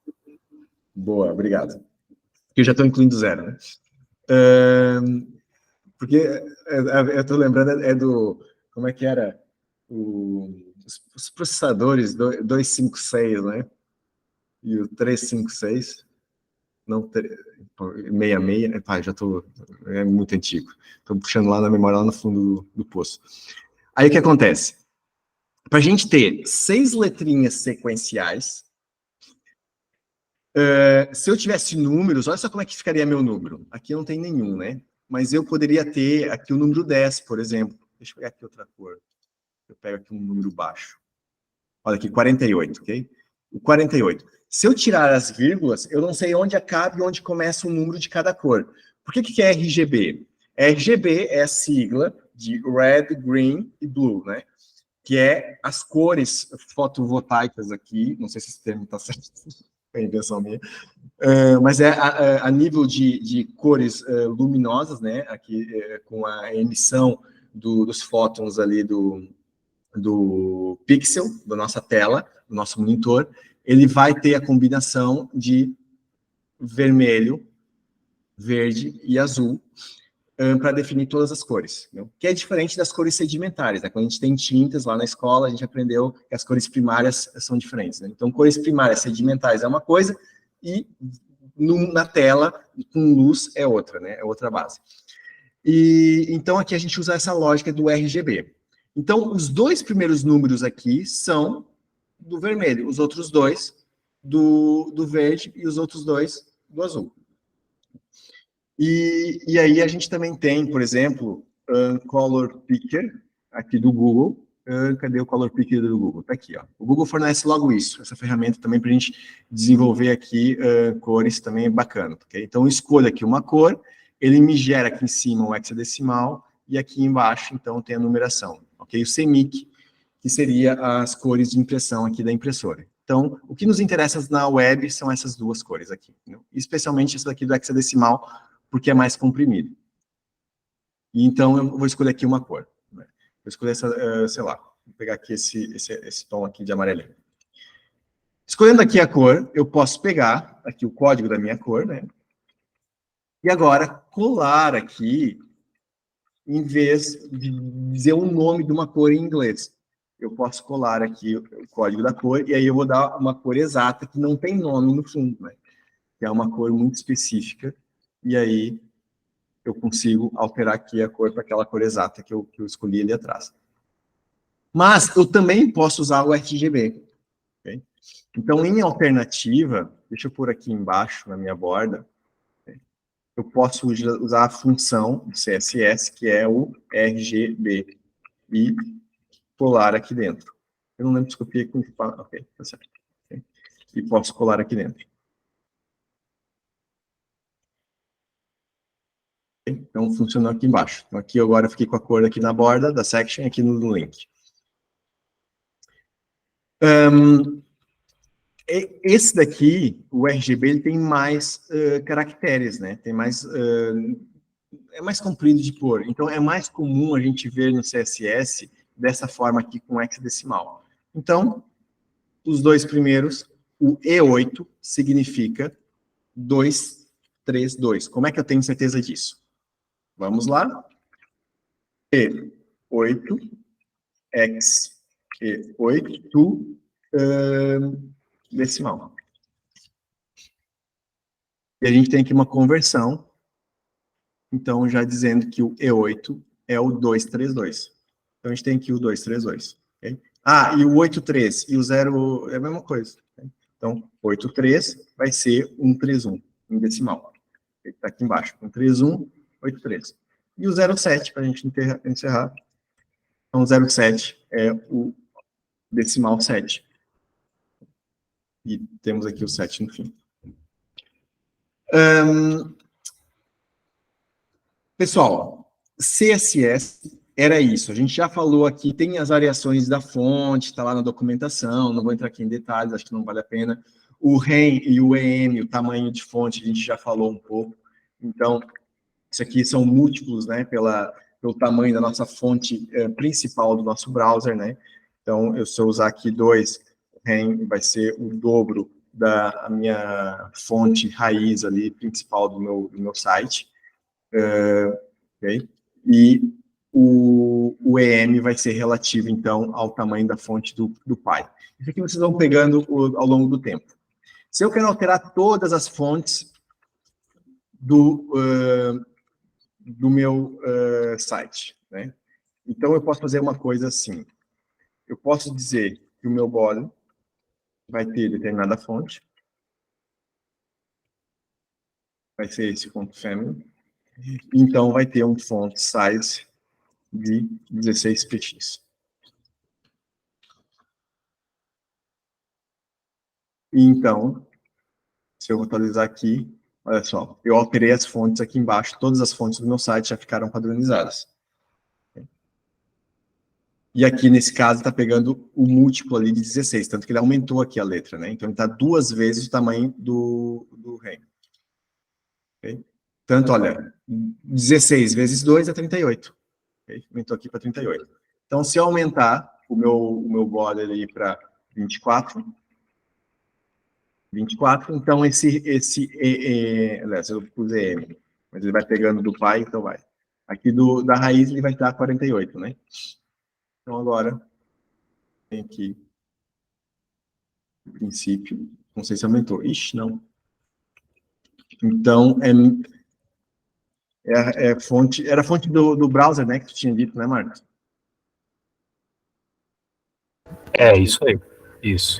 Boa, obrigado. Porque eu já estou incluindo 0, né? Porque eu estou lembrando do... Como é que era? Os processadores 256, né? E o 356. Não, 66. Pá, já estou... É muito antigo. Estou puxando lá na memória, lá no fundo do poço. Aí o que acontece? Para a gente ter 6 letrinhas sequenciais, se eu tivesse números, olha só como é que ficaria meu número. Aqui não tem nenhum, né? Mas eu poderia ter aqui o número 10, por exemplo. Deixa eu pegar aqui outra cor. Eu pego aqui um número baixo. Olha aqui, 48, ok? O 48. Se eu tirar as vírgulas, eu não sei onde acaba e onde começa o número de cada cor. Por que é RGB? RGB é a sigla de Red, Green e Blue, né? Que é as cores fotovoltaicas aqui. Não sei se esse termo está certo. É invenção minha. Mas é a nível de cores luminosas, né? Aqui com a emissão dos fótons ali do pixel, da nossa tela, do nosso monitor, ele vai ter a combinação de vermelho, verde e azul para definir todas as cores, né? Que é diferente das cores sedimentares, né? Quando a gente tem tintas lá na escola, a gente aprendeu que as cores primárias são diferentes, né? Então, cores primárias sedimentares é uma coisa e na tela, com luz, é outra, né? É outra base. E então, aqui a gente usa essa lógica do RGB. Então, os 2 primeiros números aqui são do vermelho, os outros 2 do verde e os outros 2 do azul. E aí a gente também tem, por exemplo, Color Picker, aqui do Google. Cadê o Color Picker do Google? Está aqui, ó. O Google fornece logo isso, essa ferramenta também para a gente desenvolver aqui cores também é bacana. Okay? Então, eu escolho aqui uma cor, ele me gera aqui em cima o hexadecimal, e aqui embaixo, então, tem a numeração. Okay? O CMYK, que seria as cores de impressão aqui da impressora. Então, o que nos interessa na web são essas 2 cores aqui. Né? Especialmente essa daqui do hexadecimal, porque é mais comprimido. E então, eu vou escolher aqui uma cor. Né? Vou escolher essa, sei lá, vou pegar aqui esse tom aqui de amarelinho. Escolhendo aqui a cor, eu posso pegar aqui o código da minha cor, né? E agora, colar aqui em vez de dizer o nome de uma cor em inglês. Eu posso colar aqui o código da cor, e aí eu vou dar uma cor exata, que não tem nome no fundo, né? Que é uma cor muito específica, e aí eu consigo alterar aqui a cor para aquela cor exata que eu escolhi ali atrás. Mas eu também posso usar o RGB. Okay? Então, em alternativa, deixa eu pôr aqui embaixo na minha borda, eu posso usar a função do CSS, que é o RGB, e colar aqui dentro. Eu não lembro se copiei com... Ok, tá certo. Okay. E posso colar aqui dentro. Okay. Então, funcionou aqui embaixo. Então, aqui agora eu fiquei com a cor aqui na borda da section, aqui no link. Esse daqui, o RGB, ele tem mais caracteres, né? Tem mais... é mais comprido de pôr. Então, é mais comum a gente ver no CSS dessa forma aqui, com hexadecimal. Então, os dois primeiros, o E8 significa 232. Como é que eu tenho certeza disso? Vamos lá. E8, X, E8, decimal. E a gente tem aqui uma conversão, então já dizendo que o E8 é o 232. Então a gente tem aqui o 232. Okay? Ah, e o 83 e o 0 é a mesma coisa. Okay? Então, 83 vai ser 131 em decimal. Está aqui embaixo. 131, 83. E o 07, para a gente encerrar. Então, 07 é o decimal 7. E temos aqui o 7 no fim. Pessoal, CSS era isso. A gente já falou aqui, tem as variações da fonte, está lá na documentação, não vou entrar aqui em detalhes, acho que não vale a pena. O REM e o EM, o tamanho de fonte, a gente já falou um pouco. Então, isso aqui são múltiplos, né, pelo tamanho da nossa fonte principal do nosso browser, né. Então, se eu usar aqui 2, REM vai ser o dobro da minha fonte raiz ali, principal do meu site. Okay? E o EM vai ser relativo, então, ao tamanho da fonte do Pi. Isso aqui vocês vão pegando ao longo do tempo. Se eu quero alterar todas as fontes do meu site, né? Então, eu posso fazer uma coisa assim. Eu posso dizer que o meu body vai ter determinada fonte. Vai ser esse ponto family. Então, vai ter um font size de 16 px. Então, se eu atualizar aqui, olha só, eu alterei as fontes aqui embaixo, todas as fontes do meu site já ficaram padronizadas. E aqui, nesse caso, está pegando o múltiplo ali de 16, tanto que ele aumentou aqui a letra, né? Então, ele está 2 vezes o tamanho do REM. Okay? Tanto, olha, 16 vezes 2 é 38. Okay? Aumentou aqui para 38. Então, se eu aumentar o meu border ali para 24, então aliás, eu pus EM, mas ele vai pegando do pai, então vai. Aqui da raiz ele vai dar 48, né? Então agora, tem aqui, no princípio, não sei se aumentou. Ixi, não. Então, fonte, era a fonte do browser, né, que tu tinha dito, né, Marcos? É, isso aí. Isso.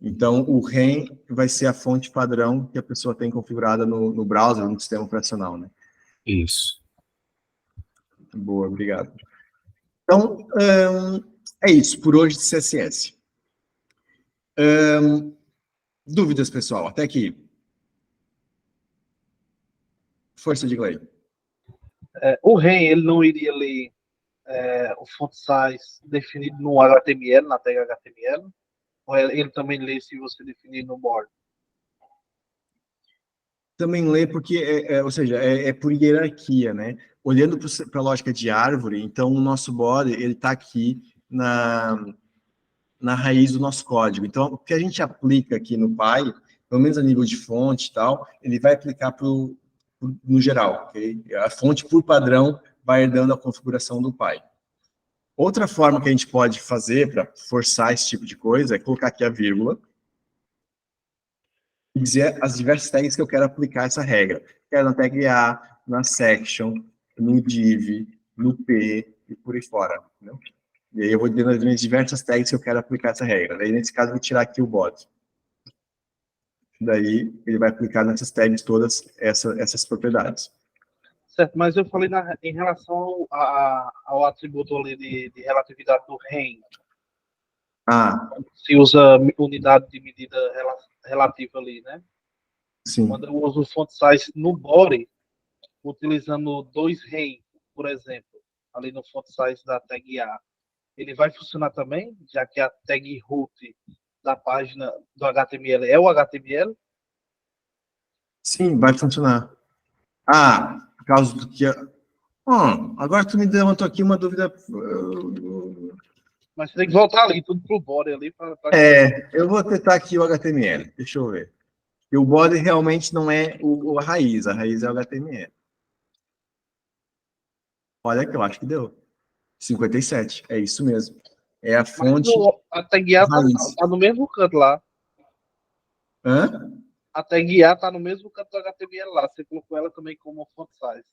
Então, o REM vai ser a fonte padrão que a pessoa tem configurada no browser, no sistema operacional, né? Isso. Boa, obrigado. Então, é isso, por hoje de CSS. Dúvidas, pessoal? Até aqui. Força de Glei. O REM, ele não iria ler o font size definido no HTML, na tag HTML, ou ele também lê se você definir no board? Também lê porque, ou seja, é por hierarquia, né? Olhando para a lógica de árvore, então o nosso body, ele está aqui na raiz do nosso código. Então, o que a gente aplica aqui no Py, pelo menos a nível de fonte e tal, ele vai aplicar no geral, ok? A fonte, por padrão, vai herdando a configuração do pai. Outra forma que a gente pode fazer para forçar esse tipo de coisa é colocar aqui a vírgula e dizer as diversas tags que eu quero aplicar essa regra. Quero na tag A, na section, no div, no p e por aí fora. Né? E aí eu vou dizer as minhas diversas tags que eu quero aplicar essa regra. Daí, nesse caso, eu vou tirar aqui o body. Daí, ele vai aplicar nessas tags todas essas propriedades. Certo, mas eu falei em relação ao atributo ali de relatividade do REM. Se usa unidade de medida relativa ali, né? Sim. Quando eu uso o font size no body, utilizando 2 REM, por exemplo, ali no font size da tag A, ele vai funcionar também, já que a tag root da página do HTML é o HTML? Sim, vai funcionar. Por causa do que... agora tu me levantou aqui uma dúvida... Mas você tem que voltar ali, tudo pro body ali. Eu vou tentar aqui o HTML, deixa eu ver. E o body realmente não é a raiz é o HTML. Olha que eu acho que deu. 57, é isso mesmo. É a fonte... A tag A tá no mesmo canto lá. Hã? A tag A tá no mesmo canto do HTML lá. Você colocou ela também como font size.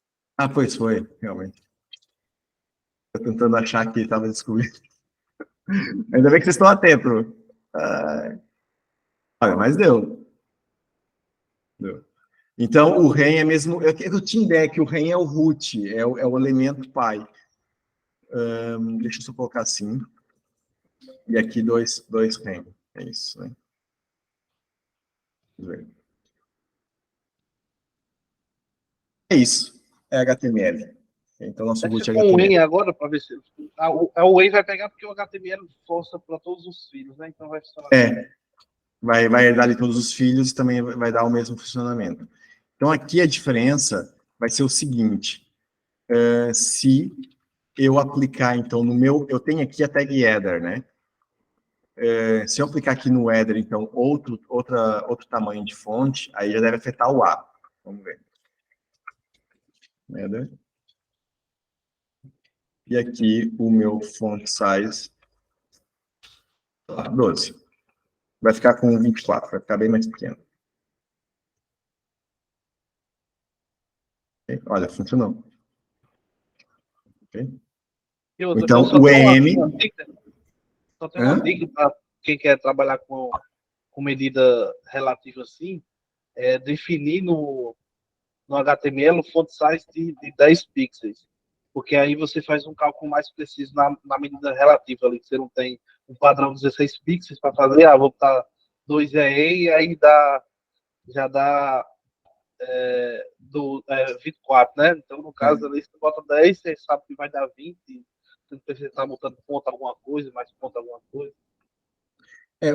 Pois foi, realmente. Tô tentando achar que estava descobrindo. Ainda bem que vocês estão atentos. Olha, mas deu. Então, o REM é mesmo... Eu tinha ideia que o REM é o root, é o elemento pai. Deixa eu só colocar assim. E aqui dois REM. É isso, né? É isso. É HTML. Então, nosso root é com o HTML. N agora, para ver se... O N vai pegar porque o HTML força para todos os filhos, né? Então vai funcionar. Vai herdar ali todos os filhos e também vai dar o mesmo funcionamento. Então, aqui a diferença vai ser o seguinte. Se eu aplicar, então, no meu... Eu tenho aqui a tag header, né? Se eu aplicar aqui no header, então, outro tamanho de fonte, aí já deve afetar o A. Vamos ver. Header. E aqui o meu font size, 12. Vai ficar com 24, vai ficar bem mais pequeno. Okay? Olha, funcionou. Okay? Então, o EM... Só tem uma dica para quem quer trabalhar com medida relativa assim, é definir no HTML o font size de 10 pixels. Porque aí você faz um cálculo mais preciso na medida relativa ali, que você não tem um padrão de 16 pixels para fazer, vou botar 2 EE e aí já dá 24, né? Então, no caso ali, você bota 10, você sabe que vai dar 20, você não precisa estar botando ponto alguma coisa, mais ponto alguma coisa.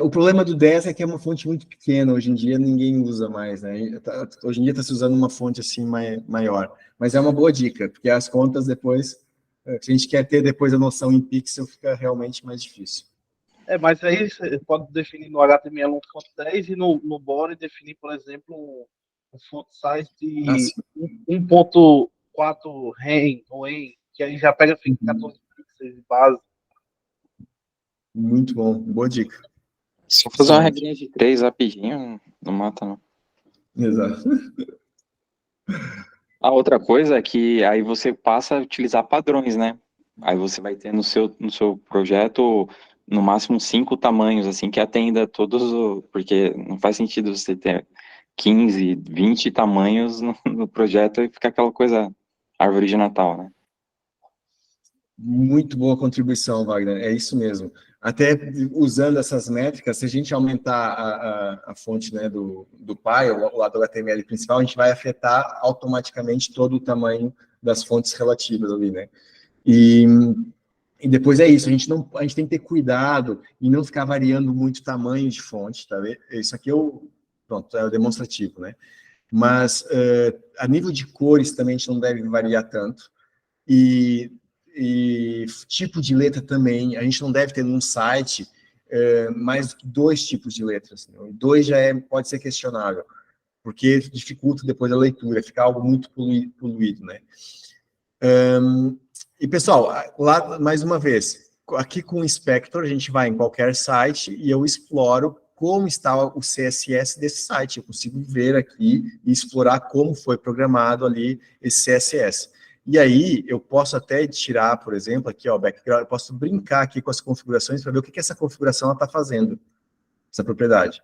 O problema do 10 é que é uma fonte muito pequena, hoje em dia ninguém usa mais, né? Hoje em dia está se usando uma fonte assim maior, mas é uma boa dica, porque as contas depois, se a gente quer ter depois a noção em pixel, fica realmente mais difícil. Mas aí você pode definir no HTML um font 10 e no body definir, por exemplo, um font size de 1.4 REM ou EM, que aí já pega 14 pixels de base. Muito bom, boa dica. Só fazer uma regrinha de 3 rapidinho, não mata não. Exato. A outra coisa é que aí você passa a utilizar padrões, né? Aí você vai ter no seu projeto no máximo 5 tamanhos, assim, que atenda todos, porque não faz sentido você ter 15, 20 tamanhos no projeto e ficar aquela coisa, árvore de Natal, né? Muito boa contribuição, Wagner, é isso mesmo. Até usando essas métricas, se a gente aumentar a fonte, né, do pai, o lado do HTML principal, a gente vai afetar automaticamente todo o tamanho das fontes relativas ali, né? E depois é isso, a gente tem que ter cuidado em não ficar variando muito o tamanho de fonte, tá vendo? Isso aqui é o demonstrativo, né? Mas a nível de cores também a gente não deve variar tanto. E tipo de letra também, a gente não deve ter num site mais do que 2 tipos de letras. Né? 2 já pode ser questionável, porque dificulta depois a leitura, fica algo muito poluído, né? E, pessoal, lá, mais uma vez, aqui com o Inspector, a gente vai em qualquer site e eu exploro como está o CSS desse site. Eu consigo ver aqui e explorar como foi programado ali esse CSS. E aí, eu posso até tirar, por exemplo, aqui, ó, background, eu posso brincar aqui com as configurações para ver o que essa configuração está fazendo, essa propriedade.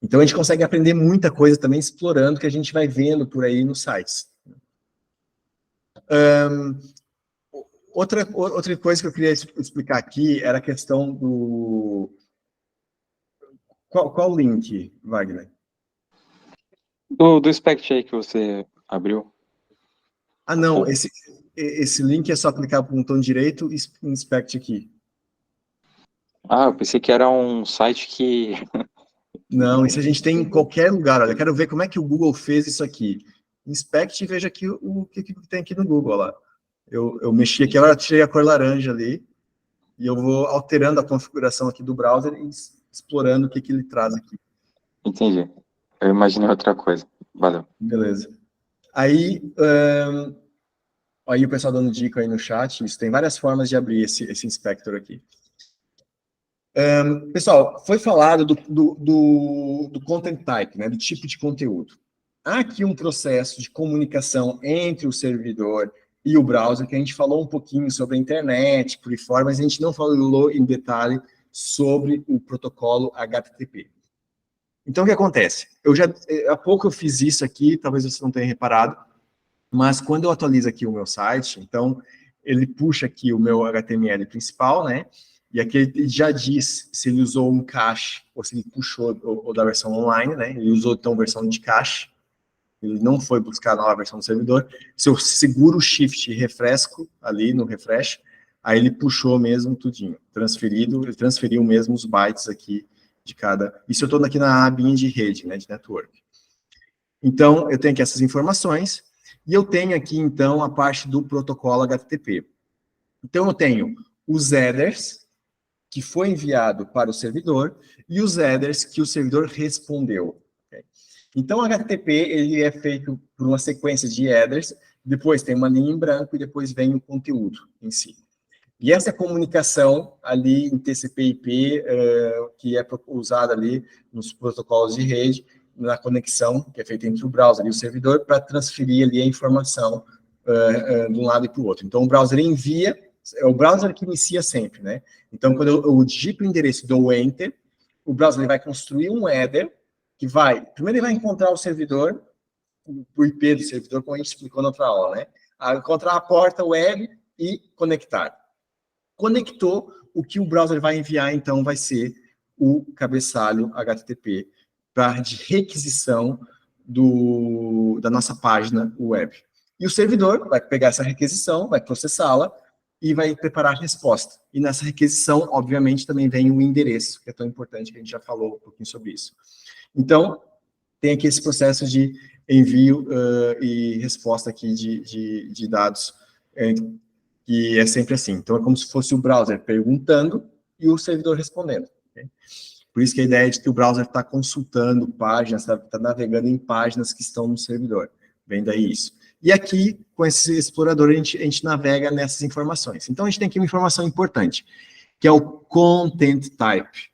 Então, a gente consegue aprender muita coisa também explorando o que a gente vai vendo por aí nos sites. Outra coisa que eu queria explicar aqui era a questão do... Qual link, Wagner? Do Spect aí que você abriu. Ah, não, esse link é só clicar no botão direito e inspect aqui. Ah, eu pensei que era um site que... Não, isso a gente tem em qualquer lugar. Olha, quero ver como é que o Google fez isso aqui. Inspect e veja aqui o que tem aqui no Google. Olha lá. Eu mexi aqui, agora tirei a cor laranja ali, e eu vou alterando a configuração aqui do browser e explorando o que ele traz aqui. Entendi. Eu imaginei outra coisa. Valeu. Beleza. Aí o pessoal dando dica aí no chat, isso tem várias formas de abrir esse inspector aqui. Pessoal, foi falado do content type, né, do tipo de conteúdo. Há aqui um processo de comunicação entre o servidor e o browser, que a gente falou um pouquinho sobre a internet, por aí fora, mas a gente não falou em detalhe sobre o protocolo HTTP. Então, o que acontece? Há pouco eu fiz isso aqui, talvez você não tenha reparado, mas quando eu atualizo aqui o meu site, então, ele puxa aqui o meu HTML principal, né? E aqui ele já diz se ele usou um cache, ou se ele puxou ou da versão online, né? Ele usou, então, versão de cache. Ele não foi buscar a nova versão do servidor. Se eu seguro o shift e refresco ali no refresh, aí ele puxou mesmo tudinho. Ele transferiu mesmo os bytes aqui de cada... Isso eu estou aqui na abinha de rede, né? De network. Então, eu tenho aqui essas informações, e eu tenho aqui, então, a parte do protocolo HTTP. Então, eu tenho os headers, que foi enviado para o servidor, e os headers que o servidor respondeu. Okay? Então, o HTTP ele é feito por uma sequência de headers, depois tem uma linha em branco, e depois vem o conteúdo em si. E essa comunicação ali em TCP/IP, que é usada ali nos protocolos de rede, na conexão que é feita entre o browser e o servidor, para transferir ali a informação de um lado e para o outro. Então, o browser envia, é o browser que inicia sempre, né? Então, quando eu digito o endereço e dou Enter, o browser ele vai construir um header, que primeiro ele vai encontrar o servidor, o IP do servidor, como a gente explicou na outra aula, né? Encontrar a porta web e conectar. Conectou, o que o browser vai enviar, então, vai ser o cabeçalho HTTP, para de requisição da nossa página web. E o servidor vai pegar essa requisição, vai processá-la e vai preparar a resposta. E nessa requisição, obviamente, também vem o endereço, que é tão importante, que a gente já falou um pouquinho sobre isso. Então, tem aqui esse processo de envio e resposta aqui de dados, que é sempre assim. Então, é como se fosse o browser perguntando e o servidor respondendo. Okay? Por isso que a ideia é de que o browser está consultando páginas, está navegando em páginas que estão no servidor. Vem daí isso. E aqui, com esse explorador, a gente navega nessas informações. Então, a gente tem aqui uma informação importante, que é o Content Type,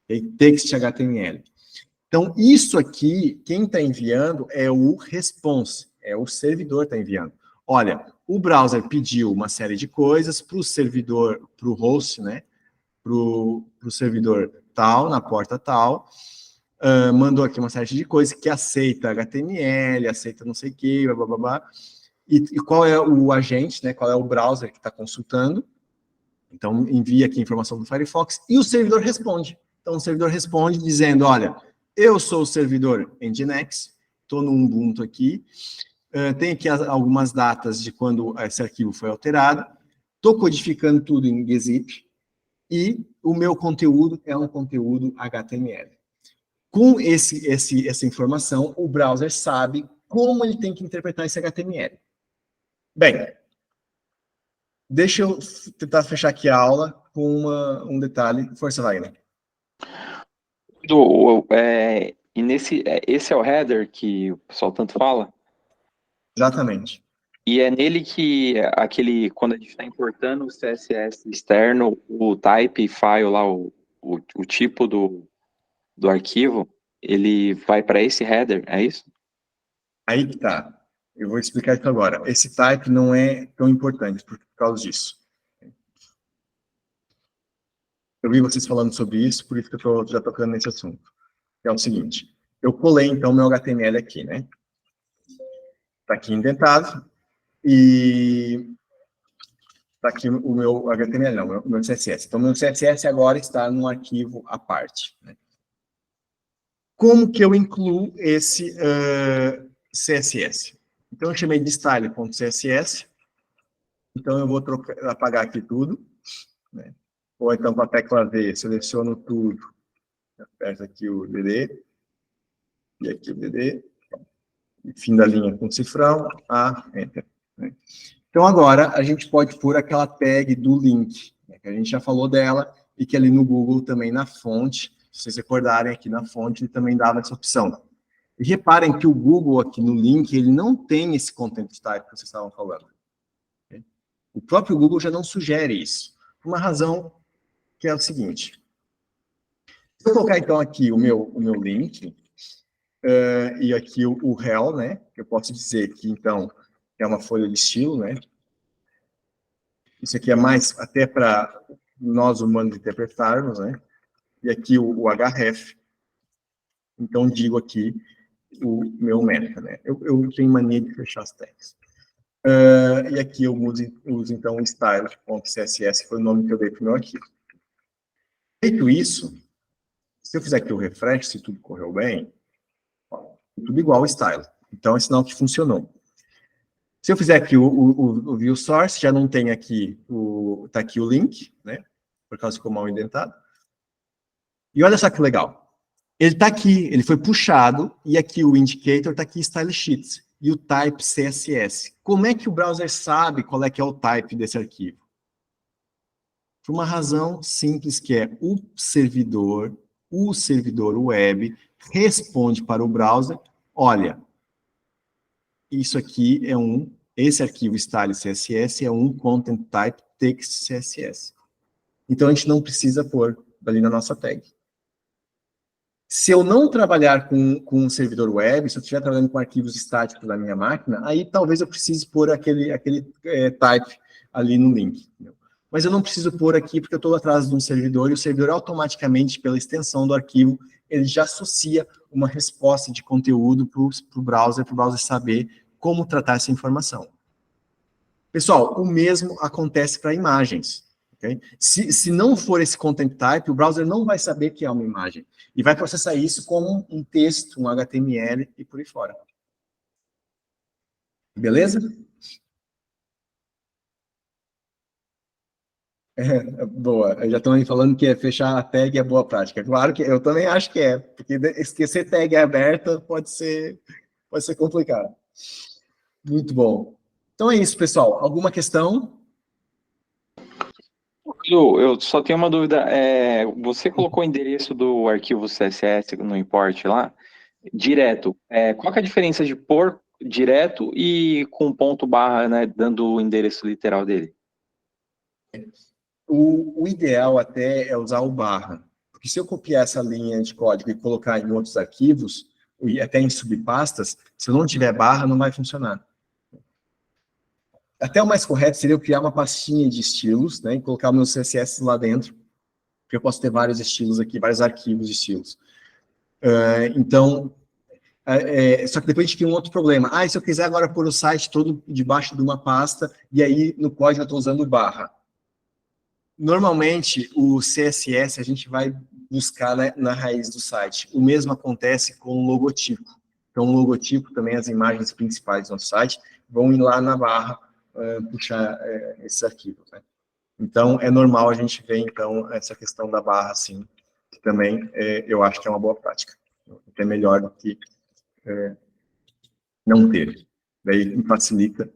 okay? Text HTML. Então, isso aqui, quem está enviando é o response, é o servidor está enviando. Olha, o browser pediu uma série de coisas para o servidor, para o host, né? Para o servidor tal, na porta tal, mandou aqui uma série de coisas que aceita HTML, aceita não sei o que, blá, blá, blá, blá. E qual é o agente, né? Qual é o browser que está consultando. Então, envia aqui a informação do Firefox e o servidor responde. Então, o servidor responde dizendo, olha, eu sou o servidor Nginx, estou no Ubuntu aqui, tem aqui algumas datas de quando esse arquivo foi alterado, estou codificando tudo em gzip, e o meu conteúdo é um conteúdo HTML. Com essa informação, o browser sabe como ele tem que interpretar esse HTML. Bem, deixa eu tentar fechar aqui a aula com um detalhe. Força, Wagner. Esse é o header que o pessoal tanto fala? Exatamente. E é nele que quando a gente está importando o CSS externo, o type file lá, o tipo do arquivo, ele vai para esse header, é isso? Aí que tá. Eu vou explicar isso agora. Esse type não é tão importante por causa disso. Eu vi vocês falando sobre isso, por isso que eu estou já tocando nesse assunto. Que é o seguinte, eu colei, então, meu HTML aqui, né? Está aqui indentado, e está aqui o meu HTML, não, o meu CSS. Então, meu CSS agora está num arquivo à parte, né? Como que eu incluo esse CSS? Então, eu chamei de style.css. Então, eu vou apagar aqui tudo, né? Ou então, com a tecla V, seleciono tudo, aperto aqui o DD, e aqui o DD, fim da linha com cifrão, Enter. Né? Então, agora, a gente pode pôr aquela tag do link, né, que a gente já falou dela, e que ali no Google também na fonte, se vocês recordarem aqui na fonte, ele também dava essa opção. E reparem que o Google aqui no link, ele não tem esse content type que vocês estavam falando. Okay? O próprio Google já não sugere isso, por uma razão que é o seguinte. Se eu colocar, então, aqui o meu link, e aqui o rel, né? Eu posso dizer que, então, é uma folha de estilo, né? Isso aqui é mais até para nós humanos interpretarmos, né? E aqui o href. Então, digo aqui o meu meta, né? Eu tenho mania de fechar as tags. E aqui eu uso então, o style.css, que foi o nome que eu dei para o meu arquivo. Feito isso, se eu fizer aqui o refresh, se tudo correu bem, ó, tudo igual ao style. Então, é sinal que funcionou. Se eu fizer aqui o view source, já não tem aqui tá aqui o link, né? Por causa que ficou mal indentado. E olha só que legal. Ele está aqui, ele foi puxado, e aqui o indicator está aqui style sheets, e o type CSS. Como é que o browser sabe qual é que é o type desse arquivo? Por uma razão simples, que é o servidor web, responde para o browser, olha, isso aqui é esse arquivo style CSS é um content type text CSS. Então, a gente não precisa pôr ali na nossa tag. Se eu não trabalhar com um servidor web, se eu estiver trabalhando com arquivos estáticos na minha máquina, aí talvez eu precise pôr aquele type ali no link. Entendeu? Mas eu não preciso pôr aqui porque eu estou atrás de um servidor, e o servidor automaticamente, pela extensão do arquivo, ele já associa uma resposta de conteúdo para o browser saber como tratar essa informação. Pessoal, o mesmo acontece para imagens. Okay? Se não for esse content type, o browser não vai saber que é uma imagem. E vai processar isso como um texto, um HTML e por aí fora. Beleza? Boa. Já estão aí falando que fechar a tag é boa prática. Claro que eu também acho que é, porque esquecer tag aberta pode ser complicado. Muito bom. Então é isso, pessoal. Alguma questão? Eu só tenho uma dúvida. Você colocou o endereço do arquivo CSS no import lá, direto. Qual que é a diferença de pôr direto e com ponto barra, né, dando o endereço literal dele? O ideal até é usar o barra. Porque se eu copiar essa linha de código e colocar em outros arquivos, e até em subpastas, se eu não tiver barra, não vai funcionar. Até o mais correto seria eu criar uma pastinha de estilos, né, e colocar meus CSS lá dentro, porque eu posso ter vários estilos aqui, vários arquivos de estilos. Só que depois a gente tem um outro problema. E se eu quiser agora pôr o site todo debaixo de uma pasta, e aí no código eu estou usando barra. Normalmente, o CSS a gente vai buscar, né, na raiz do site. O mesmo acontece com o logotipo. Então, o logotipo também, as imagens principais do nosso site, vão ir lá na barra, puxar esses arquivos, né? Então, é normal a gente ver, então, essa questão da barra, assim, que também eu acho que é uma boa prática. É melhor do que não ter. Daí facilita,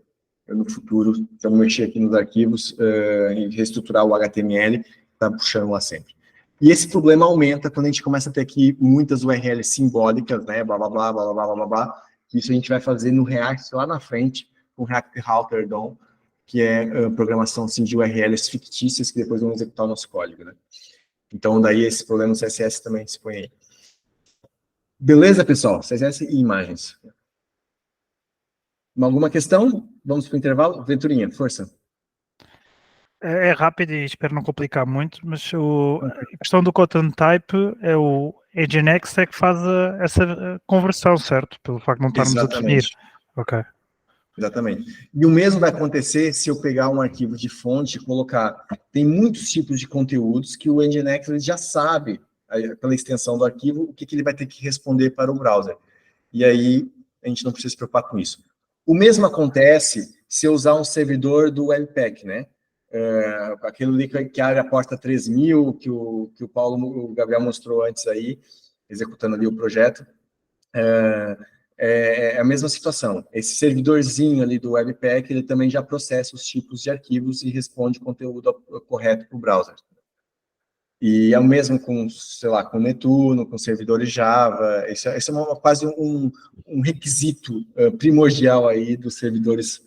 no futuro, se eu mexer aqui nos arquivos e reestruturar o HTML, tá puxando lá sempre. E esse problema aumenta quando a gente começa a ter aqui muitas URLs simbólicas, né, blá, blá, blá, blá, blá, blá, blá, blá, que isso a gente vai fazer no React lá na frente, com React Router DOM, que é programação assim, de URLs fictícias que depois vão executar o nosso código, né? Então, daí esse problema no CSS também se põe aí. Beleza, pessoal? CSS e imagens. Alguma questão? Vamos para o intervalo? Venturinha, força. É rápido e espero não complicar muito, mas a questão do content type é o Nginx é que faz essa conversão, certo? Pelo facto de não estarmos a definir. Ok. Exatamente. E o mesmo vai acontecer se eu pegar um arquivo de fonte e colocar. Tem muitos tipos de conteúdos que o Nginx ele já sabe, pela extensão do arquivo, o que ele vai ter que responder para o browser. E aí a gente não precisa se preocupar com isso. O mesmo acontece se eu usar um servidor do Webpack, né? Aquele ali que abre a porta 3000, que o o Gabriel mostrou antes aí, executando ali o projeto. É a mesma situação. Esse servidorzinho ali do Webpack, ele também já processa os tipos de arquivos e responde o conteúdo correto para o browser. E é o mesmo com, sei lá, com Netuno, com servidores Java. Isso é quase um requisito primordial aí dos servidores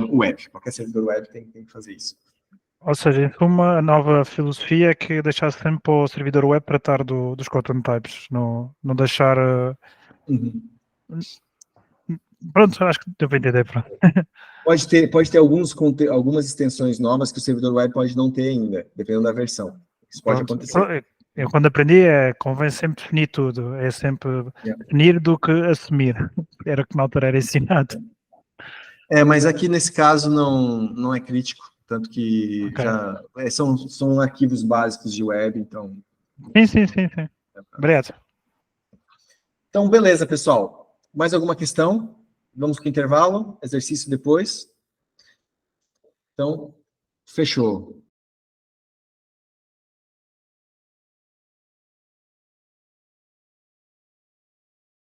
web. Qualquer servidor web tem que fazer isso. Ou seja, em suma, a nova filosofia é que deixar sempre para o servidor web tratar dos content types, não deixar... Pronto, acho que deu para entender. Pronto. Pode ter algumas extensões novas que o servidor web pode não ter ainda, dependendo da versão. Isso pode acontecer. Eu, quando aprendi, convém sempre definir tudo. É sempre definir do que assumir. Era que na altura era ensinado. Mas aqui, nesse caso, não é crítico. Tanto que já são arquivos básicos de web, então... Sim. Obrigado. Então, beleza, pessoal. Mais alguma questão? Vamos para o intervalo. Exercício depois. Então, fechou.